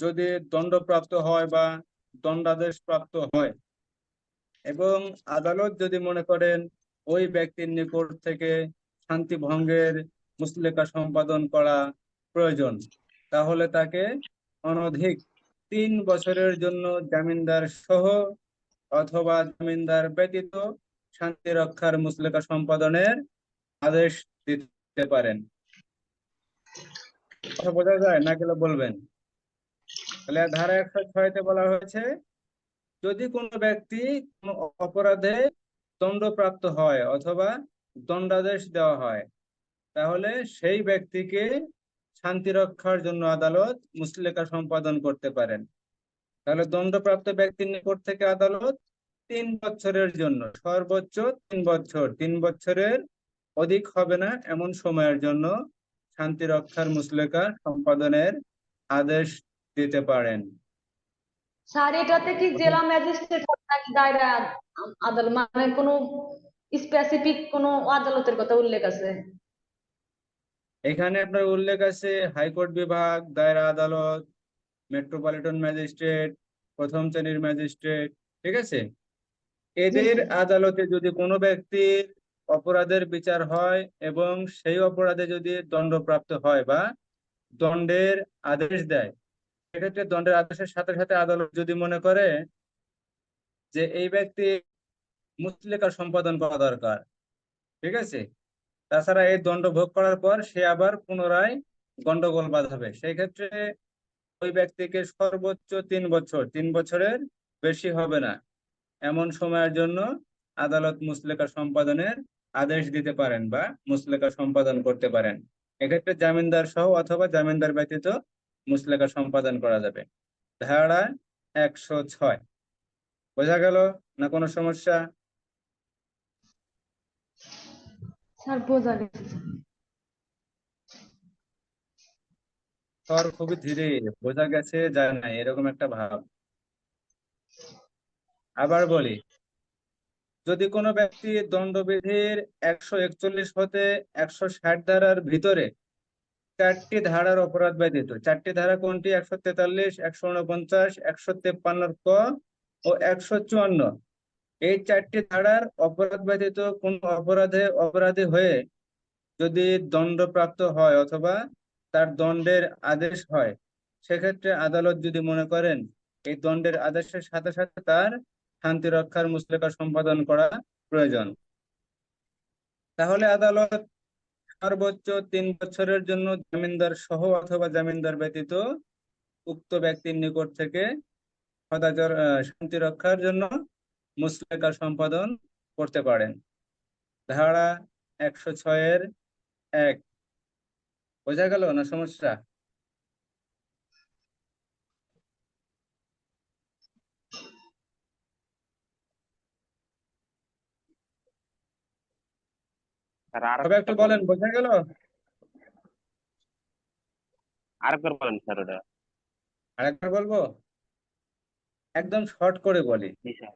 Speaker 1: যদি দণ্ডপ্রাপ্ত হয় বা দণ্ডাদেশ প্রাপ্ত হয় এবং আদালত যদি মনে করেন ওই ব্যক্তির নিকট থেকে শান্তি ভঙ্গের মুসলেকা সম্পাদন করা প্রয়োজন, তাহলে তাকে অনধিক 3 বছরের জন্য জামিনদার সহ অথবা জামিনদার ব্যতীত শান্তি রক্ষার মুসলেকা সম্পাদনের আদেশ দিতে পারেন। কথা বোঝা যায় না গেলে বলবেন। তাহলে ধারা 106-তে বলা হয়েছে, যদি কোনো ব্যক্তি কোনো অপরাধে দণ্ডপ্রাপ্ত হয় অথবা দণ্ডাদেশ দেওয়া হয়, তাহলে সেই ব্যক্তিকে শান্তি রক্ষার জন্য আদালত মুসলেকা সম্পাদন করতে পারেন। তাহলে দণ্ডপ্রাপ্ত ব্যক্তির নিকট থেকে আদালত 3 বছরের জন্য, সর্বোচ্চ 3 বছর, 3 বছরের অধিক হবে না এমন সময়ের জন্য শান্তি রক্ষার মুসলেকা সম্পাদনের আদেশ দিতে পারেন।
Speaker 3: স্যার এটাতে কি জেলা ম্যাজিস্ট্রেট নাকি দায়রা আদালত, মানে কোনো স্পেসিফিক কোনো আদালতের কথা উল্লেখ আছে?
Speaker 1: এখানে আপনার উল্লেখ আছে হাইকোর্ট বিভাগ, দায়রা আদালত, মেট্রোপলিটন ম্যাজিস্ট্রেট, প্রথম শ্রেণীর ম্যাজিস্ট্রেট, ঠিক আছে। এদের আদালতে যদি কোনো ব্যক্তির অপরাধের বিচার হয় এবং সেই অপরাধে যদি দণ্ডপ্রাপ্ত হয় বা দণ্ডের আদেশ দেয়, সেক্ষেত্রে দণ্ডের আদেশের সাথে সাথে আদালত যদি মনে করে যে এই ব্যক্তি মুসলেকা সম্পাদন করা দরকার, ঠিক আছে, তাছাড়া এই দণ্ড ভোগ করার পর সে আবার পুনরায় গন্ডগোল বাঁধাবে, সেই ক্ষেত্রে ওই ব্যক্তিকে সর্বোচ্চ 3 বছর, 3 বছরের বেশি হবে না এমন সময়ের জন্য আদালত মুসলেকা সম্পাদনের আদেশ দিতে পারেন বা মুসলেকা সম্পাদন করতে পারেন। এক্ষেত্রে জামিনদার সহ অথবা জামিনদার ব্যতীত মুসলেকা সম্পাদন করা যাবে। ধারা 106 বোঝা গেল না কোনো সমস্যা?
Speaker 3: স্যার বোঝা গেছে।
Speaker 1: স্বর খুবই ধীরে, বোঝা গেছে যায় না এরকম একটা ভাব। আবার বলি, যদি কোনো ব্যক্তি দণ্ডবিধির 141 হতে 160 ধারার ভিতরে 4টি ধারার অপরাধ ব্যতীত, 4টি ধারা কোনটি? 143, 149, 153 ক ও 154, এই 4টি ধারার অপরাধ ব্যতীত কোন অপরাধে অপরাধী হয়ে যদি দণ্ডপ্রাপ্ত হয় অথবা তার দণ্ডের আদেশ হয়, সেক্ষেত্রে আদালত যদি মনে করেন এই দণ্ডের আদেশের সাথে সাথে তার শান্তি রক্ষার মুসলেকা সম্পাদন করা প্রয়োজন, তাহলে আদালত সর্বোচ্চ 3 বছরের জন্য জামিনদার সহ অথবা জামিনদার ব্যতীত উক্ত ব্যক্তির নিকট থেকে সদাচর শান্তি রক্ষার জন্য মুসলেকা সম্পাদন করতে পারেন। ধারা 106-1 বোঝা গেল না সমস্যা? তবে একটু বলেন, বোঝা গেল?
Speaker 4: আরেকবার বলেন স্যার ওটা।
Speaker 1: আরেকবার বলবো, একদম শর্ট করে বলি।
Speaker 4: জি স্যার।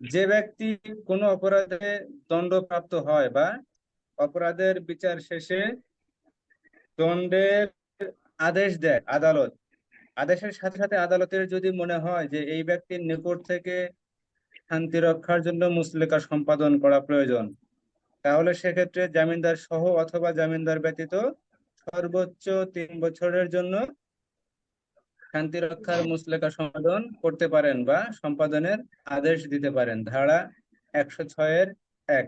Speaker 1: যে ব্যক্তি কোনো অপরাধে দণ্ডপ্রাপ্ত হয় বা অপরাধের বিচার শেষে দণ্ডের আদেশ দেয় আদালত, আদেশের সাথে সাথে আদালতের যদি মনে হয় যে এই ব্যক্তির নিকট থেকে শান্তি রক্ষার জন্য মুসলেকা সম্পাদন করা প্রয়োজন, তাহলে সেক্ষেত্রে জামিনদার সহ অথবা জামিনদার ব্যতীত সর্বোচ্চ 3 বছরের জন্য শান্তি রক্ষার মুসলেকা সম্পাদন করতে পারেন বা সম্পাদনের আদেশ দিতে পারেন। ধারা 106-1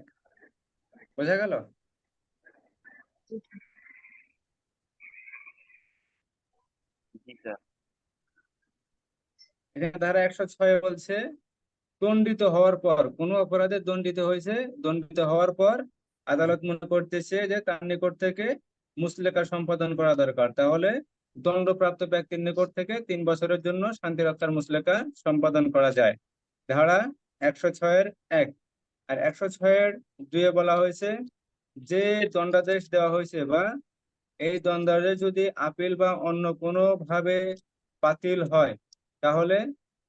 Speaker 1: বোঝা গেল?
Speaker 4: জি স্যার।
Speaker 1: এখানে ধারা 106 বলছে, দণ্ডিত হওয়ার পর, কোনো অপরাধে দণ্ডিত হয়েছে, দণ্ডিত হওয়ার পর আদালত মনে করতেছে যে তার নিকট থেকে মুসলেকা সম্পাদন করা দরকার, তাহলে দণ্ডপ্রাপ্ত ব্যক্তির নিকট থেকে 3 বছরের জন্য শান্তি রক্ষার মুচলেকা সম্পাদন করা যায়। ধারা 106-1 আর 106-2 বলা হয়েছে যে দণ্ডাদেশ দেওয়া হয়েছে বা এই দণ্ডাদেশ যদি আপিল বা অন্য কোনো ভাবে বাতিল হয়, তাহলে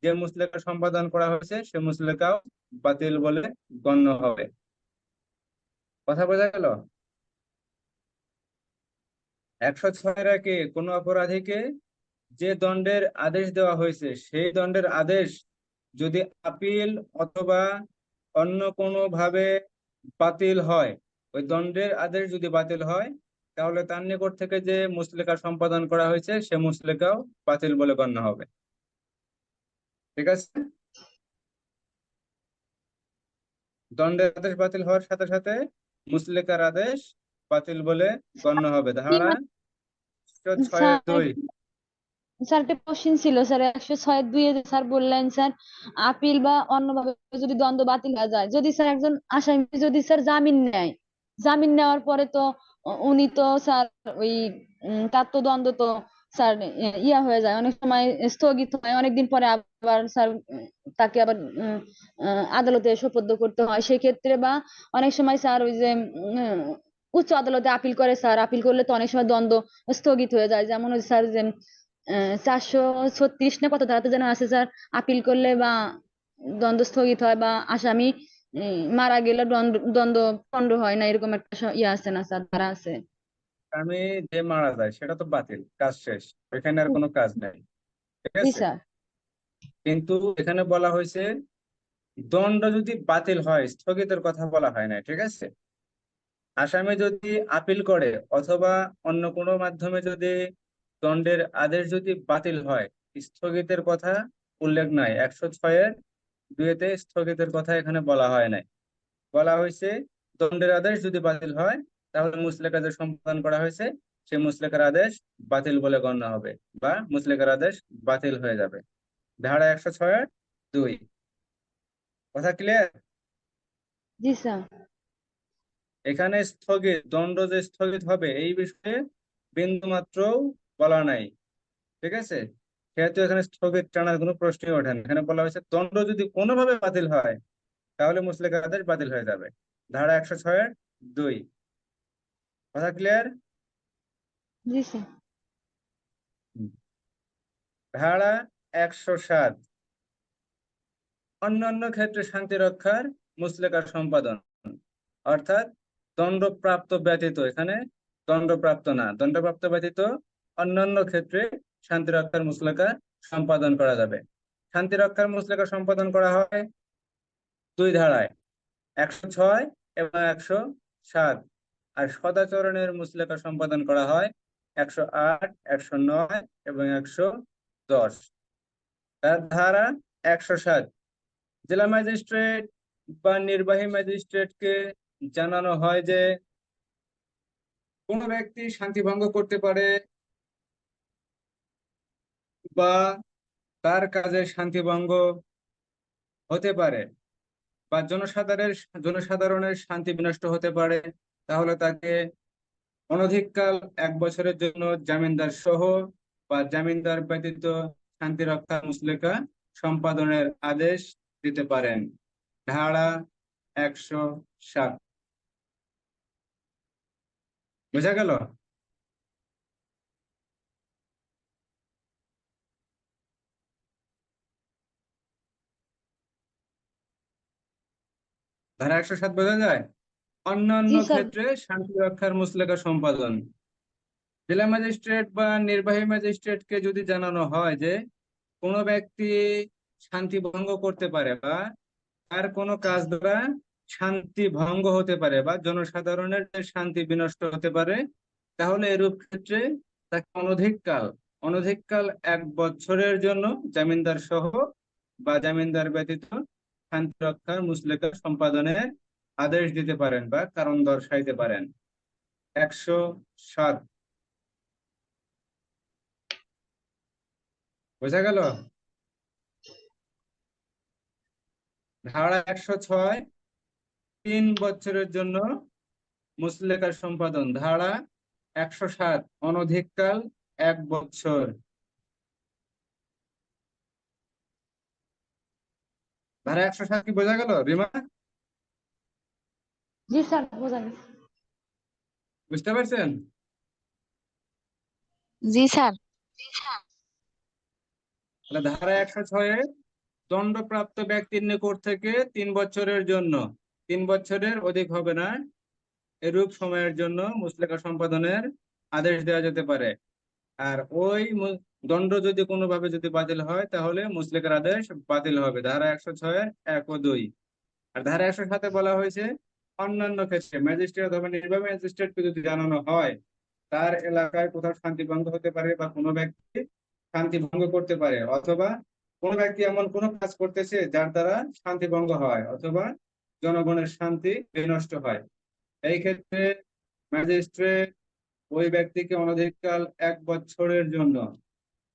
Speaker 1: যে মুচলেকা সম্পাদন করা হয়েছে সে মুচলেকাও বাতিল বলে গণ্য হবে। কথা বোঝা গেল? 106-1 কোনো অপরাধীকে যে দণ্ডের আদেশ দেওয়া হয়েছে সেই দণ্ডের আদেশ যদি আপিল অথবা অন্য কোনো ভাবে বাতিল হয়, ওই দণ্ডের আদেশ যদি বাতিল হয়, তাহলে তার নিকট থেকে যে মুচলেকা সম্পাদন করা হয়েছে সে মুচলেকাও বাতিল বলে গণ্য হবে। ঠিক আছে? দণ্ডের আদেশ বাতিল হওয়ার সাথে সাথে মুচলেকার আদেশ বাতিল বলে গণ্য হবে। ধারা
Speaker 3: স্যার
Speaker 1: 106-2।
Speaker 3: স্যার একটা কোশ্চিন ছিল স্যার, 106-2 স্যার বললেন স্যার আপিল বা অন্যভাবে যদি দ্বন্দ্ব বাতিল হয়ে যায়, যদি স্যার একজন আসামি যদি স্যার জামিন নেয়, জামিন নেওয়ার পরে তো উনি তো স্যার ওই তার তো দ্বন্দ্ব তো স্যার ইয়া হয়ে যায়, অনেক সময় স্থগিত হয়, অনেকদিন পরে আবার স্যার তাকে আবার আদালতে সোপর্দ করতে হয় সেক্ষেত্রে, বা অনেক সময় স্যার ওই যে উচ্চ আদালতে আপিল করে স্যার, আপিল করলে তো অনেক সময় দ্বন্দ্ব স্থগিত হয়ে যায়, যেমন ওই স্যার যে 436 না কত ধারাতে যেন আছে স্যার, আপিল করলে বা দ্বন্দ্ব স্থগিত হয় বা আসামি মারা গেলে দ্বন্দ্ব পণ্ড হয় না, এরকম একটা ইয়ে আছে না স্যার, ধারা আছে।
Speaker 1: আমি যে মারা যায় সেটা তো বাতিল, কাজ শেষ, এখানে আর কোনো কাজ নেই। ঠিক
Speaker 3: জি
Speaker 1: আছে?
Speaker 3: স্যার।
Speaker 1: কিন্তু এখানে বলা হয়েছে দণ্ড যদি বাতিল হয়, স্থগিতের কথা বলা হয় না। ঠিক আছে? আসামি যদি আপিল করে অথবা অন্য কোনো মাধ্যমে যদি দণ্ডের আদেশ যদি বাতিল হয়, স্থগিতের কথা উল্লেখ নাই। 106-2 স্থগিতের কথা এখানে বলা হয় নাই। বলা হয়েছে দণ্ডের আদেশ যদি বাতিল হয়, তাহলে মুচলেকা যে সম্পাদন করা হয়েছে সে মুচলেকার আদেশ বাতিল বলে গণ্য হবে বা মুচলেকার আদেশ বাতিল হয়ে যাবে। ধারা 106-2। কথা ক্লিয়ার?
Speaker 3: জি স্যার।
Speaker 1: এখানে স্থগিত দণ্ড যে স্থগিত হবে এই বিষয়ে বিন্দু মাত্র বলা নাই। ঠিক আছে? সেহেতু এখানে স্থগিত টানার কোনো প্রশ্নই ওঠে না। এখানে বলা হয়েছে দণ্ড যদি কোনোভাবে বাতিল হয় তাহলে মুচলেকার আদেশ বাতিল হয়ে যাবে। ধারা 106-2। কথা ক্লিয়ার?
Speaker 3: জি স্যার।
Speaker 1: ধারা 107 অন্যান্য ক্ষেত্রে শান্তি রক্ষার মুচলেকার সম্পাদন, অর্থাৎ দণ্ডপ্রাপ্ত ব্যতীত, এখানে দণ্ডপ্রাপ্ত না, দণ্ডপ্রাপ্ত ব্যতীত অন্যান্য ক্ষেত্রে শান্তি রক্ষার মুচলেকা সম্পাদন করা যাবে। শান্তি রক্ষার মুচলেকা সম্পাদন করা হয় 2 ধারায়, 106 এবং 107। আর সদাচরণের মুচলেকা সম্পাদন করা হয় 108, 109 এবং 110। তার ধারা 107 জেলা ম্যাজিস্ট্রেট বা নির্বাহী ম্যাজিস্ট্রেটকে জানানো হয় যে কোনো ব্যক্তি শান্তি ভঙ্গ করতে পারে বা তার কাজে শান্তি ভঙ্গ হতে পারে বা জনসাধারণের শান্তি বিনষ্ট হতে পারে, তাহলে তাকে অনধিককাল 1 বছরের জন্য জামিনদার সহ বা জামিনদার ব্যতীত শান্তি রক্ষা মুচলেকা সম্পাদনের আদেশ দিতে পারেন। ধারা 107। বোঝা গেল? ধারা 107 বোঝা যায়? অন্যান্য
Speaker 3: জি স্যার।
Speaker 1: ক্ষেত্রে শান্তি রক্ষার মুচলেকা সম্পাদন, জেলা ম্যাজিস্ট্রেট বা নির্বাহী ম্যাজিস্ট্রেটকে যদি জানানো হয় যে কোনো ব্যক্তি শান্তি ভঙ্গ করতে পারে বা তার কোনো কাজ দ্বারা শান্তি ভঙ্গ হতে পারে বা জনসাধারণের যে শান্তি বিনষ্ট হতে পারে, তাহলে এরূপ ক্ষেত্রে তাকে অনধিককাল 1 বছরের জন্য জামিনদার সহ বা জামিনদার ব্যতীত শান্তি রক্ষার মুচলেকা সম্পাদনের আদেশ দিতে পারেন বা কারণ দর্শাইতে পারেন। 107। বোঝা গেল? ধারা 106 3 বছরের জন্য মুচলেকা সম্পাদন। ধারা 107 অনধিককাল 1 বছর। ধারা 107 কি বোঝা গেল রিমা?
Speaker 3: জি স্যার, বোঝা গেছে।
Speaker 1: বুঝতে পারছেন?
Speaker 2: জি স্যার।
Speaker 1: তাহলে ধারা 106 দণ্ডপ্রাপ্ত ব্যক্তির নিকট থেকে 3 বছরের জন্য, 3 বছরের অধিক হবে না, এরূপ সময়ের জন্য মুচলেকা সম্পাদনের আদেশ দেওয়া যেতে পারে। আর ওই দণ্ড যদি কোনোভাবে যদি বাতিল হয় তাহলে মুচলেকার আদেশ বাতিল হবে। ধারা 106 1 ও 2। আর ধারা 107 বলা হয়েছে অন্যান্য ক্ষেত্রে ম্যাজিস্ট্রেট অথবা নির্বাহী ম্যাজিস্ট্রেটকে যদি জানানো হয় তার এলাকায় কোথাও শান্তি ভঙ্গ হতে পারে বা কোনো ব্যক্তি শান্তি ভঙ্গ করতে পারে, অথবা কোনো ব্যক্তি এমন কোনো কাজ করতেছে যার দ্বারা শান্তি ভঙ্গ হয় অথবা জনগণের শান্তি বিনষ্ট হয়, এই ক্ষেত্রে ম্যাজিস্ট্রেট ওই ব্যক্তিকে অনধিককাল 1 বছরের জন্য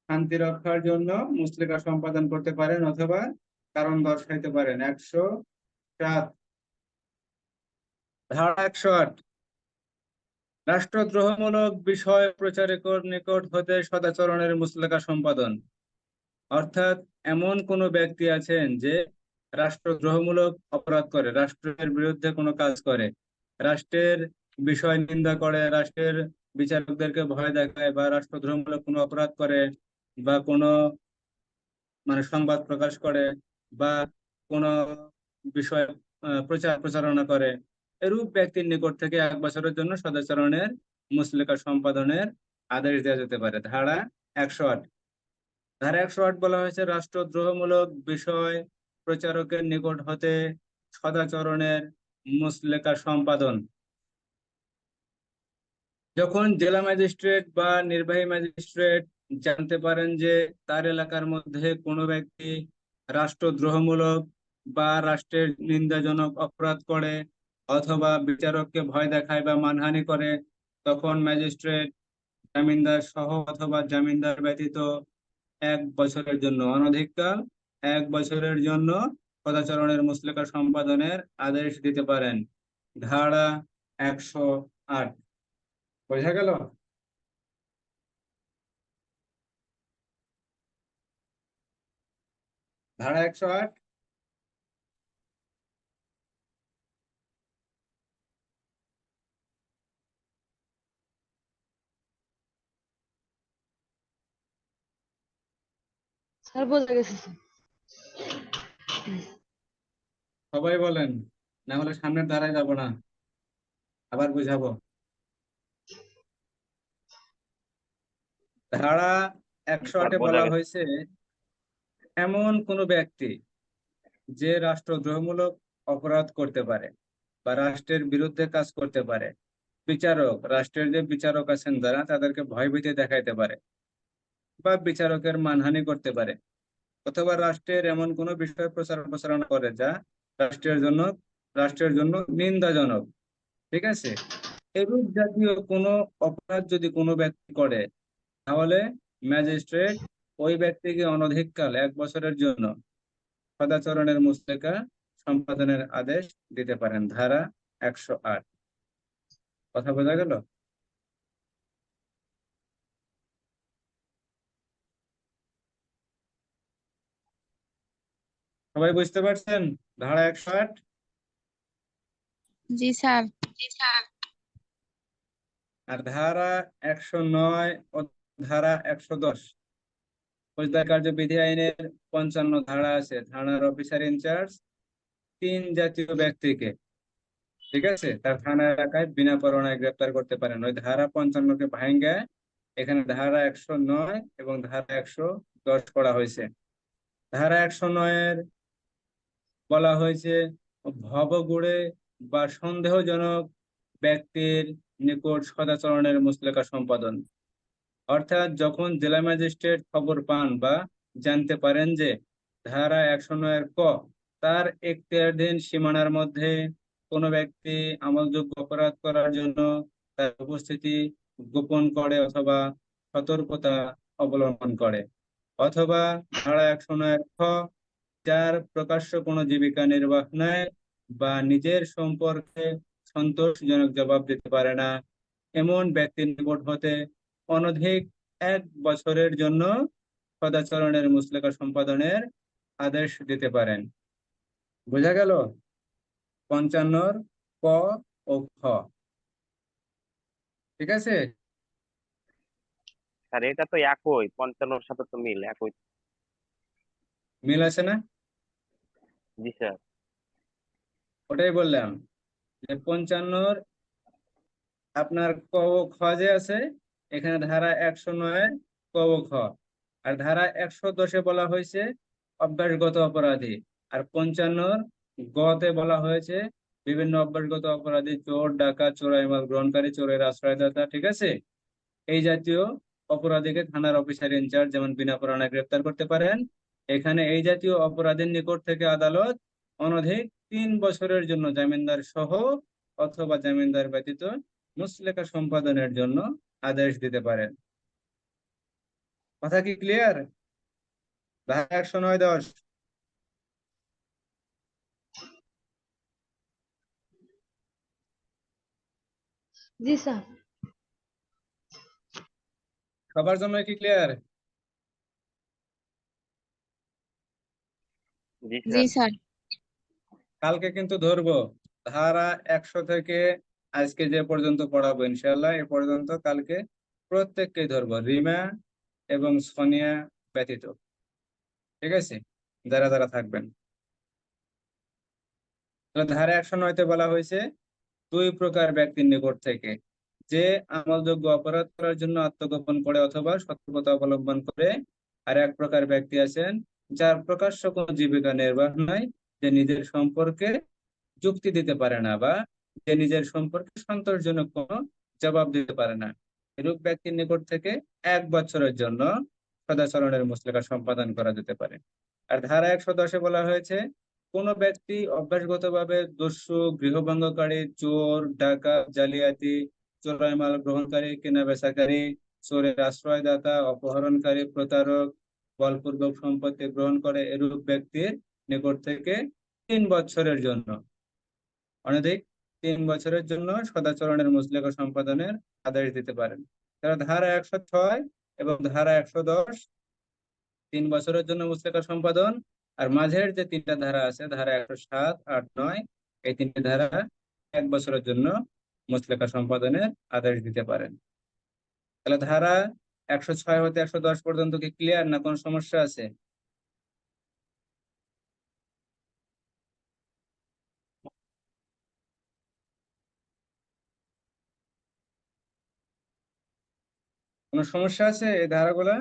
Speaker 1: শান্তি রক্ষার জন্য মুচলেকা সম্পাদন করতে পারেন অথবা কারণ দর্শাইতে পারেন। 107 ধারা 108 রাষ্ট্রদ্রোহমূলক বিষয় প্রচারকের নিকট হতে সদাচরণের মুচলেকা সম্পাদন। অর্থাৎ এমন কোন ব্যক্তি আছেন যে রাষ্ট্রদ্রোহমূলক অপরাধ করে, রাষ্ট্রের বিরুদ্ধে কোনো কাজ করে, রাষ্ট্রের বিষয় নিন্দা করে, রাষ্ট্রের বিচারকদেরকে ভয় দেখায় বা রাষ্ট্রদ্রোহমূলক কোনো অপরাধ করে বা কোনো সংবাদ প্রকাশ করে বা কোনো বিষয় প্রচারণা করে, এরূপ ব্যক্তির নিকট থেকে 1 বছরের জন্য সদাচরণের মুচলেকা সম্পাদনের আদেশ দেওয়া যেতে পারে। ধারা 108। ধারা 108 বলা হয়েছে রাষ্ট্রদ্রোহমূলক বিষয় প্রচারকের নিকট হতে সদাচরণের মুচলেকা সম্পাদন। যখন জেলা ম্যাজিস্ট্রেট বা নির্বাহী ম্যাজিস্ট্রেট জানতে পারেন যে তার এলাকার মধ্যে কোনো ব্যক্তি রাষ্ট্রদ্রোহমূলক বা রাষ্ট্রের নিন্দাজনক অপরাধ করে অথবা বিচারককে ভয় দেখায় বা মানহানি করে, তখন ম্যাজিস্ট্রেট জামিনদার সহ অথবা জামিনদার ব্যতীত 1 বছরের জন্য, অনধিককাল 1 বছরের জন্য সদাচরণের মুচলেকা সম্পাদনের আদেশ দিতে পারেন। ধারা 108 বোঝা গেল? ধারা 108।
Speaker 3: স্যার, বোঝা গেছে স্যার।
Speaker 1: সবাই বলেন, না হলে সামনের ধারায় যাব না, আবার বুঝাবো। ধারা 108
Speaker 4: বোঝা
Speaker 1: বলা
Speaker 4: গেছে।
Speaker 1: হয়েছে এমন কোন ব্যক্তি যে রাষ্ট্রদ্রোহমূলক অপরাধ করতে পারে বা রাষ্ট্রের বিরুদ্ধে কাজ করতে পারে, বিচারক, রাষ্ট্রের যে বিচারক আছেন যারা, তাদেরকে ভয়ভীতি দেখাইতে পারে বা বিচারকের মানহানি করতে পারে, অথবা রাষ্ট্রের এমন কোনো বিষয় প্রচারণা করে যা রাষ্ট্রের জন্য নিন্দাজনক, ঠিক আছে, এরূপ জাতীয় কোনো অপরাধ যদি কোনো ব্যক্তি করে তাহলে ম্যাজিস্ট্রেট ওই ব্যক্তিকে অনধিককাল 1 বছরের জন্য সদাচরণের মুচলেকা সম্পাদনের আদেশ দিতে পারেন। ধারা 108। কথা বোঝা গেল? সবাই বুঝতে পারছেন ধারা 108?
Speaker 2: জি স্যার।
Speaker 1: আর ধারা 109 ও ধারা 110 ফৌজদারি কার্যবিধি আইনের 55 ধারা আছে। থানার অফিসার ইনচার্জ 3 জাতীয় ব্যক্তিকে, ঠিক আছে, তার থানা এলাকায় বিনা পরোয়ানায় গ্রেপ্তার করতে পারেন। ওই ধারা 55-কে ভাঙ্গে এখানে ধারা 109 এবং ধারা 110 করা হয়েছে। ধারা 109-এর বলা হয়েছে ভবঘুরে বা সন্দেহজনক ব্যক্তির নিকট সদাচরণের মুচলেকা সম্পাদন। অর্থাৎ যখন জেলা ম্যাজিস্ট্রেট খবর পান বা জানতে পারেন যে ধারা 109-এর ক তার এখতিয়ারাধীন সীমানার মধ্যে কোনো ব্যক্তি আমলযোগ্য অপরাধ করার জন্য তার উপস্থিতি গোপন করে অথবা সতর্কতা অবলম্বন করে, অথবা ধারা 109-এর খ যার প্রকাশ্য কোনো জীবিকা নির্বাহ নাই বা নিজের সম্পর্কে সন্তোষজনক জবাব দিতে পারে না, এমন ব্যক্তির নিকট হতে অনধিক 1 বছরের জন্য সদাচরণের মুচলেকা সম্পাদনের আদেশ দিতে পারেন। বোঝা গেল 55 ক ও খ। ঠিক আছে?
Speaker 4: স্যার এটা তো একই, 55 সাথে তো মিল একই।
Speaker 1: মিল আছে না?
Speaker 4: জি স্যার।
Speaker 1: ওটাই বললাম যে 55 আপনার ক ও খ যে আছে, এখানে ধারা 109 ক ও খ, আর ধারা 110 বলা হয়েছে অভ্যাসগত অপরাধী, আর 55 গতে বলা হয়েছে বিভিন্ন অভ্যাসগত অপরাধী, চোর, ডাকাত, চোরাই মাল গ্রহণকারী, চোরের আশ্রয়দাতা। ঠিক আছে? এই জাতীয় অপরাধীকে থানার অফিসার ইনচার্জ যেমন বিনা পরোয়ানায় গ্রেপ্তার করতে পারেন। এখানে এই জাতীয় অপরাধীর নিকট থেকে আদালত অনধিক 3 বছরের জন্য জামিনদার সহ অথবা জামিনদার ব্যতীত মুচলেকা সম্পাদনের জন্য আদেশ দিতে পারেন। কথা কি ক্লিয়ার? ধারা 109-10।
Speaker 3: জি স্যার।
Speaker 1: সবার জন্য কি ক্লিয়ার?
Speaker 4: জি
Speaker 2: জি
Speaker 4: স্যার।
Speaker 2: স্যার।
Speaker 1: কালকে কিন্তু ধরবো ধারা 100 থেকে আজকে যে পর্যন্ত পড়াবো ইনশাল্লাহ এ পর্যন্ত কালকে প্রত্যেককেই ধরবো, রিমা এবং সোনিয়া ব্যতীত। ঠিক আছে? যারা যারা থাকবেন। তো ধারা 109-তে বলা হয়েছে 2 প্রকার ব্যক্তির নিকট থেকে যে আমলযোগ্য অপরাধ করার জন্য আত্মগোপন করে অথবা সতর্কতা অবলম্বন করে। আর 1 প্রকার ব্যক্তি আছেন যার প্রকাশ্য কোনো জীবিকা নির্বাহ নাই, যে নিজের সম্পর্কে যুক্তি দিতে পারে না বা যে নিজের সম্পর্কে সন্তোষজনক কোনো জবাব দিতে পারে না। এরূপ ব্যক্তির নিকট থেকে 1 বছরের জন্য সদাচরণের মুচলেকা সম্পাদন করা যেতে পারে। আর ধারা 110-এ বলা হয়েছে কোন ব্যক্তি অভ্যাসগতভাবে দস্যু, গৃহভঙ্গকারী, চোর, ডাকাত, জালিয়াতি, চোরাই মাল গ্রহণকারী, কেনা বেচাকারী, চোরের আশ্রয়দাতা, অপহরণকারী, প্রতারক, বলপূর্বক সম্পত্তি গ্রহণ করে এরূপ ব্যক্তির নিকট থেকে 3 বছরের জন্য অনধিক 3 বছরের জন্য সদাচরণের মুচলেকা সম্পাদনের আদেশ দিতে পারেন। তারা ধারা 106 এবং ধারা 110 3 বছরের জন্য মুচলেকা সম্পাদন, আর মাঝের যে 3টা ধারা আছে ধারা 107, 8, 9, এই 3টি ধারা 1 বছরের জন্য মুচলেকা সম্পাদনের আদেশ দিতে পারেন। তাহলে ধারা 106 হতে 110 পর্যন্ত কি ক্লিয়ার, না কোনো সমস্যা আছে? কোনো সমস্যা আছে এই ধারাগুলা?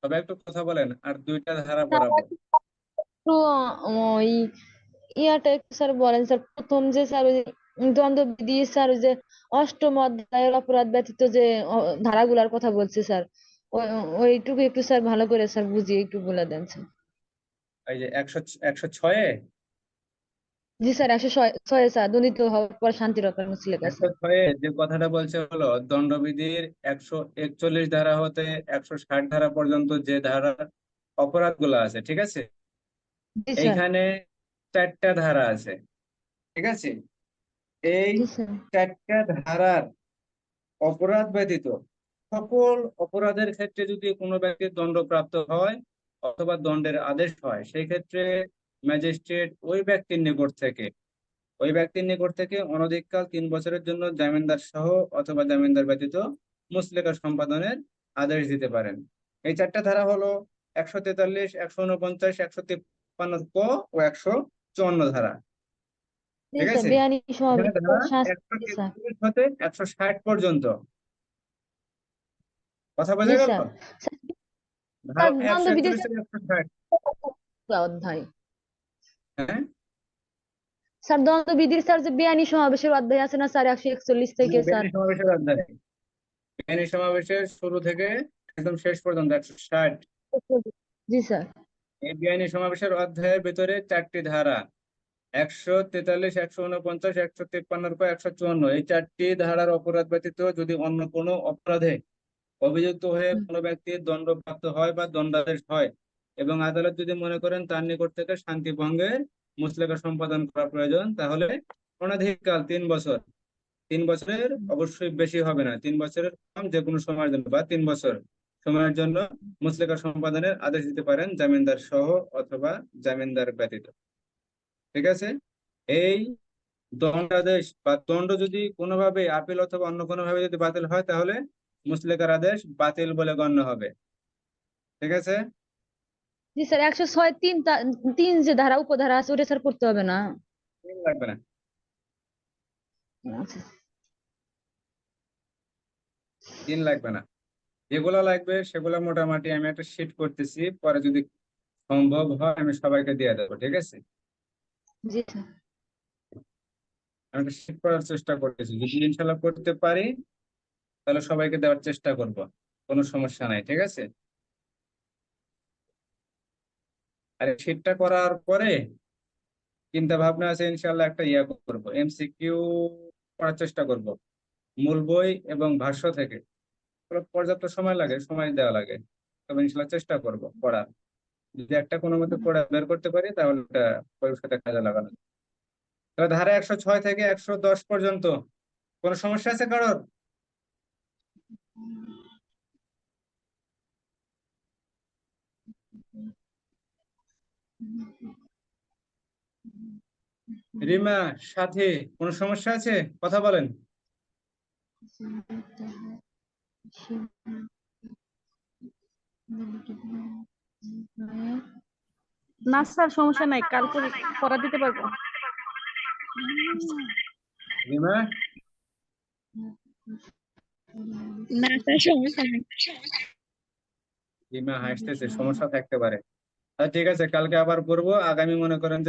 Speaker 1: সবাই একটু কথা বলেন, আর 2টা ধারা পড়াবো।
Speaker 3: তো ওই ইয়াটা একটু স্যার বলেন স্যার, প্রথম যে স্যার ওই দ্বন্দ্ববিধি স্যার, ওই যে 8ম অধ্যায়ের অপরাধ ব্যতীত যে ধারাগুলার কথা বলছে স্যার, ওইটুকু একটু স্যার ভালো করে স্যার বুঝিয়ে একটু বলে দেন স্যার।
Speaker 1: এই যে 106-এ,
Speaker 3: জি স্যার, 106 স্যার, দণ্ডিত হওয়ার পর শান্তি রক্ষার মুচলেকা স্যার।
Speaker 1: 106-এ যে কথাটা বলছে হলো দণ্ডবিধির 141 ধারা হতে 160 ধারা পর্যন্ত যে ধারার অপরাধ গুলো আছে। ঠিক আছে?
Speaker 3: জি স্যার।
Speaker 1: এইখানে 4টা ধারা আছে। ঠিক আছে? এই
Speaker 3: জি স্যার।
Speaker 1: 4টা ধারার অপরাধ ব্যতীত সকল অপরাধের ক্ষেত্রে যদি কোনো ব্যক্তির দণ্ডপ্রাপ্ত হয় অথবা দণ্ডের আদেশ হয়, সেই ক্ষেত্রে ম্যাজিস্ট্রেট ওই ব্যক্তির নিকট থেকে অনধিককাল 3 বছরের জন্য জামিনদার সহ অথবা জামিনদার ব্যতীত মুচলেকা সম্পাদনের আদেশ দিতে পারেন। এই 4টা ধারা হলো 143, 149, 153 ক ও 154 ধারা।
Speaker 3: জি
Speaker 1: ঠিক
Speaker 3: স্যার,
Speaker 1: আছে?
Speaker 3: বেআইনি
Speaker 1: এখানে
Speaker 3: সমাবেশ
Speaker 1: ধারা
Speaker 3: শাস্তি স্যার।
Speaker 1: 141 হতে 160 পর্যন্ত। কথা
Speaker 3: জি
Speaker 1: বোঝা গেল?
Speaker 3: স্যার।
Speaker 1: ধারা
Speaker 3: স্যার দ্বন্দ্ববিধি
Speaker 1: 141 থেকে 160।
Speaker 3: অধ্যায়
Speaker 1: হ্যাঁ,
Speaker 3: স্যার, দ্বন্দ্ববিধির স্যার যে বেআইনি সমাবেশের অধ্যায় আছে না স্যার, 141 থেকে স্যার।
Speaker 1: বেআইনি সমাবেশের অধ্যায়, বেআইনি সমাবেশের শুরু থেকে একদম শেষ পর্যন্ত 160।
Speaker 3: জি স্যার।
Speaker 1: এই বেআইনি সমাবেশের অধ্যায়ের ভিতরে 4টি ধারা 143, 149, 153 ক 154, এই 4টি ধারার অপরাধ ব্যতীত যদি অন্য কোনো অপরাধে অভিযুক্ত হয়ে কোনো ব্যক্তির দণ্ডপ্রাপ্ত হয় বা দণ্ডাদেশ হয়, এবং আদালত যদি মনে করেন তার নিকট থেকে শান্তি ভঙ্গের মুচলেকা সম্পাদন করা প্রয়োজন, তাহলে অনধিককাল 3 বছর, 3 বছরের অবশ্যই বেশি হবে না, 3 বছরের কম যে কোনো সময়ের জন্য বা 3 বছর সময়ের জন্য মুচলেকা সম্পাদনের আদেশ দিতে পারেন জামিনদার সহ অথবা জামিনদার ব্যতীত। ঠিক আছে? এই দণ্ডাদেশ বা দণ্ড যদি কোনোভাবে আপিল অথবা অন্য কোনোভাবে যদি বাতিল হয়, তাহলে মুচলেকার আদেশ বাতিল বলে গণ্য হবে। ঠিক আছে?
Speaker 3: জি স্যার, 106(3) যে ধারা উপধারা আছে ওটা স্যার করতে হবে না?
Speaker 1: লাগবে না।
Speaker 3: আচ্ছা।
Speaker 1: 3 লাগবে না। যেগুলো লাগবে সেগুলো মোটামুটি আমি একটা শিট করতেছি, পরে যদি সম্ভব হয় আমি সবাইকে দিয়ে দেবো। ঠিক আছে?
Speaker 3: জি স্যার।
Speaker 1: আমি একটা শিট করার চেষ্টা করতেছি, যদি ইনশাল্লাহ করতে পারি তাহলে সবাইকে দেওয়ার চেষ্টা করব, কোনো সমস্যা নাই। ঠিক আছে? আর শিটটা করার পরে চিন্তা ভাবনা আছে ইনশাল্লাহ একটা করব, এমসিকিউ করার চেষ্টা করব মূল বই এবং ভাষ্য থেকে। পর্যাপ্ত সময় লাগে, সময় দেওয়া লাগে, তবে ইনশাল্লাহ চেষ্টা করব পড়ার। যদি একটা কোনো মতে পড়া বের করতে পারি তাহলে এটা ভবিষ্যতে কাজে লাগানো যায়। তবে ধারা 106 থেকে 110 পর্যন্ত কোনো সমস্যা আছে কারোর? রিমা, সাথী, কোনো সমস্যা আছে? কথা বলেন।
Speaker 5: না স্যার, সমস্যা নাই, কালকে পড়া দিতে পারবো।
Speaker 1: রিমা,
Speaker 2: না স্যার, সমস্যা নেই।
Speaker 1: রিমা হাসতেছে, সমস্যা থাকতে পারে। ঠিক আছে, কালকে আবার পড়বো। আগামী মনে করেন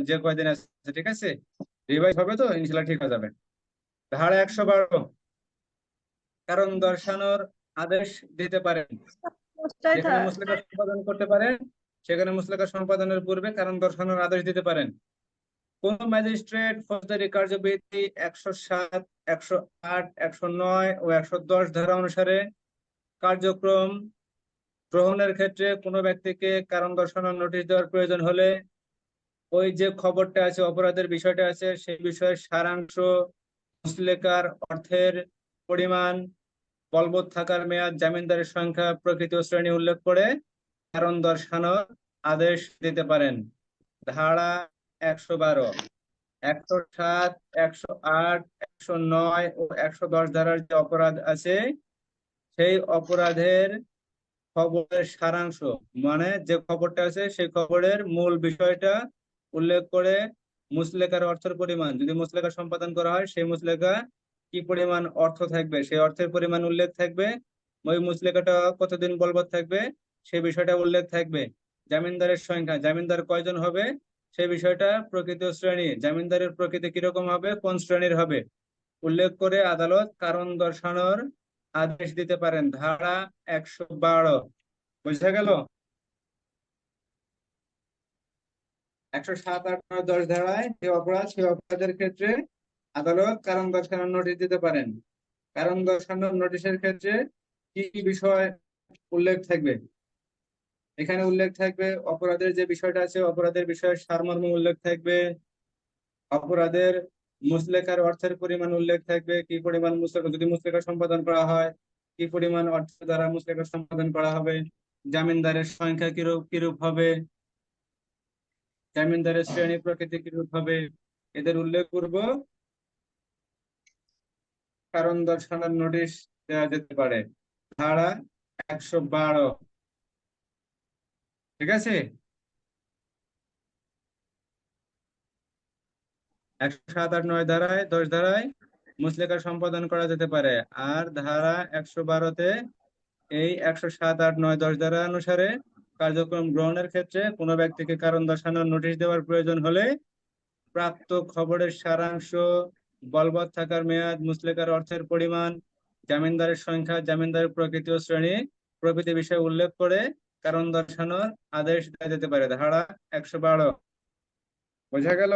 Speaker 1: যে কয়দিন আছে, ঠিক আছে, রিভাইজ হবে তো ইনশাল্লাহ ঠিক হয়ে যাবে। ধারা 112, কারণ দর্শানোর আদেশ দিতে পারেন। যেখানে মুচলেকা সম্পাদন করতে পারেন সেখানে মুচলেকা সম্পাদনের পূর্বে কারণ দর্শানোর আদেশ দিতে পারেন। কোন ম্যাজিস্ট্রেট ফৌজদারি কার্যবিধি 107, 108, 109 ও 110 ধারা অনুসারে কার্যক্রম গ্রহণের ক্ষেত্রে কোনো ব্যক্তিকে কারণ দর্শানোর নোটিশ দেওয়ার প্রয়োজন হলে ওই যে খবরটা আছে, অপরাধের বিষয়টা আছে, সেই বিষয়ের সারাংশ, মুচলেকার অর্থের পরিমাণ, বলবৎ থাকার মেয়াদ, জামিনদারের সংখ্যা, প্রকৃতি ও শ্রেণী উল্লেখ করে কারণ দর্শানোর আদেশ দিতে পারেন। ধারা 112, 107, 108, 109 ও 110 ধারার যে অপরাধ আছে সেই অপরাধের খবরের সারাংশ, মানে যে খবরটা আছে সেই খবরের মূল বিষয়টা উল্লেখ করে মুচলেকার অর্থের পরিমাণ, যদি মুচলেকা সম্পাদন করা হয় সেই মুচলেকা কি পরিমাণ অর্থ থাকবে সেই অর্থের পরিমাণ উল্লেখ থাকবে, ওই মুচলেকাটা কতদিন বলবৎ থাকবে সেই বিষয়টা উল্লেখ থাকবে, জামিনদারের সংখ্যা, জামিনদার কয়জন হবে সেই বিষয়টা, প্রকৃতি ও শ্রেণী, জামিনদারের প্রকৃতি কিরকম হবে, কোন শ্রেণীর হবে উল্লেখ করে আদালত কারণ দর্শানোর আদেশ দিতে পারেন। ধারা 112 বুঝা গেল? 107, 8, 9, 10 ধারায় যে অপরাধ সেই অপরাধের ক্ষেত্রে আদালত কারণ দর্শানোর নোটিশ দিতে পারেন। কারণ দর্শানোর নোটিশের ক্ষেত্রে কি কি বিষয় উল্লেখ থাকবে? এখানে উল্লেখ থাকবে অপরাধের যে বিষয়টা আছে অপরাধের বিষয়ের সারমর্ম উল্লেখ থাকবে, অপরাধের মুচলেকার অর্থের পরিমাণ উল্লেখ থাকবে, কি পরিমাণ মুচলেকা, যদি মুচলেকা সম্পাদন করা হয় কি পরিমাণ অর্থ দ্বারা মুচলেকা সম্পাদন করা হবে, জামিনদারের সংখ্যা কিরূপ হবে, জামিনদারের শ্রেণী প্রকৃতি কিরূপ হবে, এদের উল্লেখ করব কারণ দর্শানোর নোটিশ দেওয়া যেতে পারে। ধারা 112, ঠিক আছে? 107, 8, 9 ধারায় 10 ধারায় মুচলেকা সম্পাদন করা যেতে পারে। আর ধারা 112-তে এই 107, 8, 9, 10 ধারা অনুসারে কার্যক্রম গ্রহণের ক্ষেত্রে কোনো ব্যক্তিকে কারণ দর্শানোর নোটিশ দেওয়ার প্রয়োজন হলে প্রাপ্ত খবরের সারাংশ, বলবৎ থাকার মেয়াদ, মুচলেকার অর্থের পরিমাণ, জামিনদারের সংখ্যা, জামিনদারের প্রকৃতি ও শ্রেণী প্রভৃতি বিষয় উল্লেখ করে কারণ দর্শানোর আদেশ দেওয়া যেতে পারে। ধারা 112 বোঝা গেল?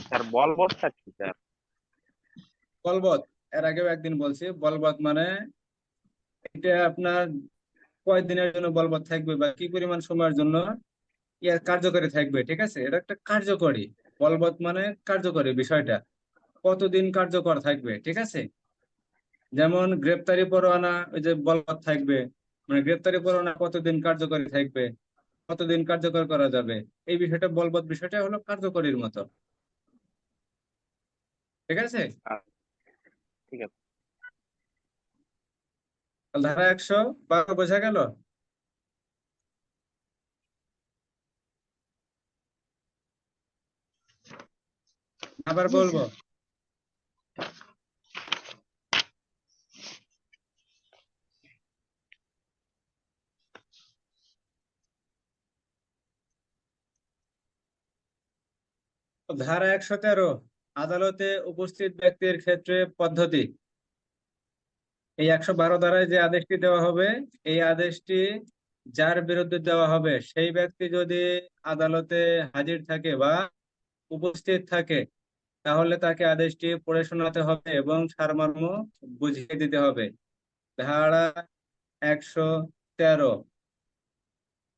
Speaker 4: স্যার বলবৎটা কি স্যার?
Speaker 1: বলবৎ এর আগেও একদিন বলছি, বলবৎ মানে এটা আপনার কয়দিনের জন্য বলবৎ থাকবে বা কি পরিমাণ সময়ের জন্য কার্যকরী থাকবে, ঠিক আছে? এটা একটা কার্যকরী বলবৎ, মানে কার্যকরী বিষয়টা কতদিন কার্যকর থাকবে, ঠিক আছে? যেমন গ্রেপ্তারি পরোয়ানা ওই যে বলবৎ থাকবে, মানে গ্রেপ্তারি পরোয়ানা কতদিন কার্যকরী থাকবে, কতদিন কার্যকর করা যাবে, এই বিষয়টা বলবৎ বিষয়টা হলো কার্যকরীর মতো, ঠিক আছে?
Speaker 4: আচ্ছা, ঠিক আছে।
Speaker 1: তাহলে ধারা 112 বোঝা গেল? আবার
Speaker 3: জি
Speaker 1: বলবো?
Speaker 3: স্যার।
Speaker 1: ধারা 113 আদালতে উপস্থিত ব্যক্তির ক্ষেত্রে পদ্ধতি। এই 112 ধারায় যে আদেশটি দেওয়া হবে, এই আদেশটি যার বিরুদ্ধে দেওয়া হবে সেই ব্যক্তি যদি আদালতে হাজির থাকে বা উপস্থিত থাকে, তাহলে তাকে আদেশটি পড়ে শোনাতে হবে এবং সারমর্ম বুঝিয়ে দিতে হবে। ধারা 113,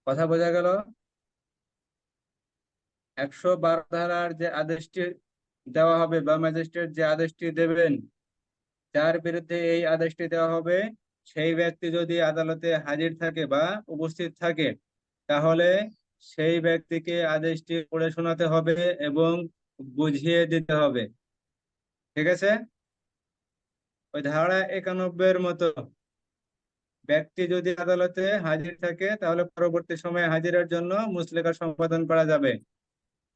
Speaker 1: কথা বোঝা গেল? 112 ধারার যে আদেশটি দেওয়া হবে বা ম্যাজিস্ট্রেট যে আদেশটি দেবেন, যার বিরুদ্ধে এই আদেশটি দেওয়া হবে সেই ব্যক্তি যদি আদালতে হাজির থাকে বা উপস্থিত থাকে, তাহলে সেই ব্যক্তিকে আদেশটি পড়ে শোনাতে হবে এবং বুঝিয়ে দিতে হবে, ঠিক আছে? ওই ধারা 91 মতো ব্যক্তি যদি আদালতে হাজির থাকে তাহলে পরবর্তী সময়ে হাজিরার জন্য মুচলেকা সম্পাদন করা যাবে।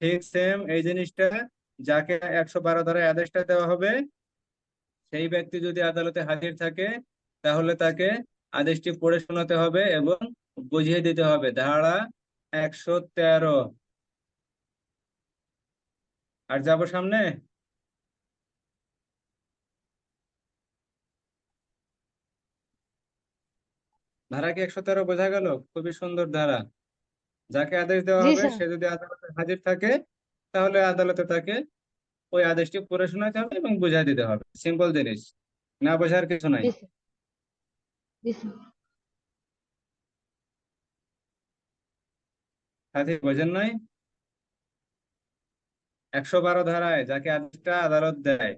Speaker 1: ঠিক সেম এই জিনিসটা, যাকে 112 ধারায় আদেশটা দেওয়া হবে সেই ব্যক্তি যদি আদালতে হাজির থাকে তাহলে তাকে আদেশটি পড়ে শোনাতে হবে এবং বুঝিয়ে দিতে হবে। ধারা 113। আর যাব সামনে। ধারা কি 113 বোঝা গেল? খুবই সুন্দর ধারা। যাকে আদেশ দেওয়া
Speaker 3: জি
Speaker 1: হবে
Speaker 3: স্যার।
Speaker 1: সে যদি আদালতে হাজির থাকে তাহলে আদালতে তাকে ওই আদেশটি পড়ে শোনাতে হবে এবং বুঝিয়ে দিতে হবে। সিম্পল জিনিস, না বোঝার কিছু নাই।
Speaker 3: জি স্যার। জি স্যার।
Speaker 1: সাথী বোঝেন নাই? 112 ধারায় যাকে আদেশটা আদালত দেয়,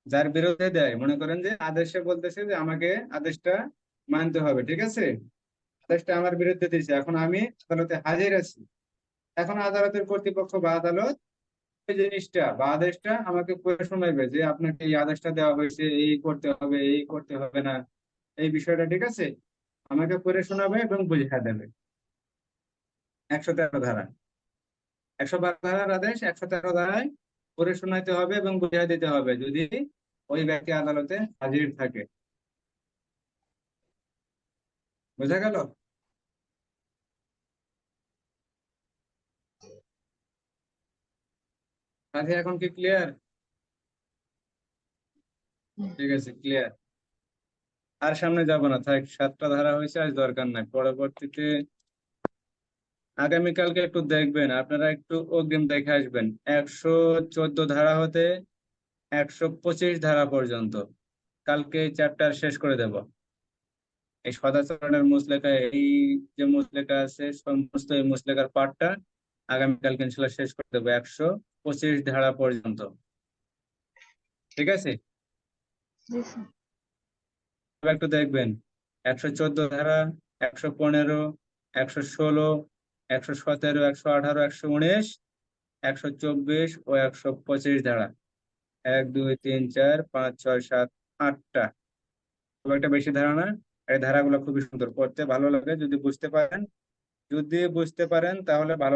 Speaker 1: যার বিরুদ্ধে দেয়, মনে করেন যে আদেশে বলতেছে যে আমাকে আদেশটা মানতে হবে, ঠিক আছে? আদেশটা আমার বিরুদ্ধে দিয়েছে, এখন আমি আদালতে হাজির আছি। এখন আদালতের কর্তৃপক্ষ বা আদালত এই জিনিসটা বা আদেশটা আমাকে পড়ে শোনাবে যে আপনাকে এই আদেশটা দেওয়া হয়েছে, এই করতে হবে, এই করতে হবে না, এই বিষয়টা, ঠিক আছে? আমাকে পড়ে শোনাবে এবং বুঝিয়ে দেবে। 113 ধারা, 112 ধারার আদেশ 113 ধারায় পড়ে শোনাইতে হবে এবং বুঝিয়ে দিতে হবে যদি ওই ব্যক্তি আদালতে হাজির থাকে। বোঝা গেল? সাথী এখন কি ক্লিয়ার? ঠিক আছে, ক্লিয়ার। আর সামনে যাব না, থাক। 7টা ধারা হয়েছে, আজ দরকার নাই। পরবর্তীতে আগামীকালকে একটু দেখবেন, আপনারা একটু অগ্রিম দেখে আসবেন। 114 ধারা হতে 125 ধারা পর্যন্ত কালকে চ্যাপ্টার শেষ করে দেব। এই সদাচরণের মুচলেকা, এই যে মুচলেকা আছে সমস্ত এই মুচলেকার পাঠটা আগামীকালকে ইনশাল্লাহ শেষ করে দেবো 125 ধারা পর্যন্ত, ঠিক আছে?
Speaker 3: জি স্যার।
Speaker 1: এবার একটু দেখবেন 114 ধারা, 115, 116, 117, 118, 119, 124 ও 125 ধারা। 1, 2, 3, 4, 5, 6, 7, 8টা। খুব একটা বেশি ধারা না। এই ধারাগুলো খুবই সুন্দর, পড়তে ভালো লাগে যদি বুঝতে পারেন। যদি বুঝতে পারেন তাহলে ভালো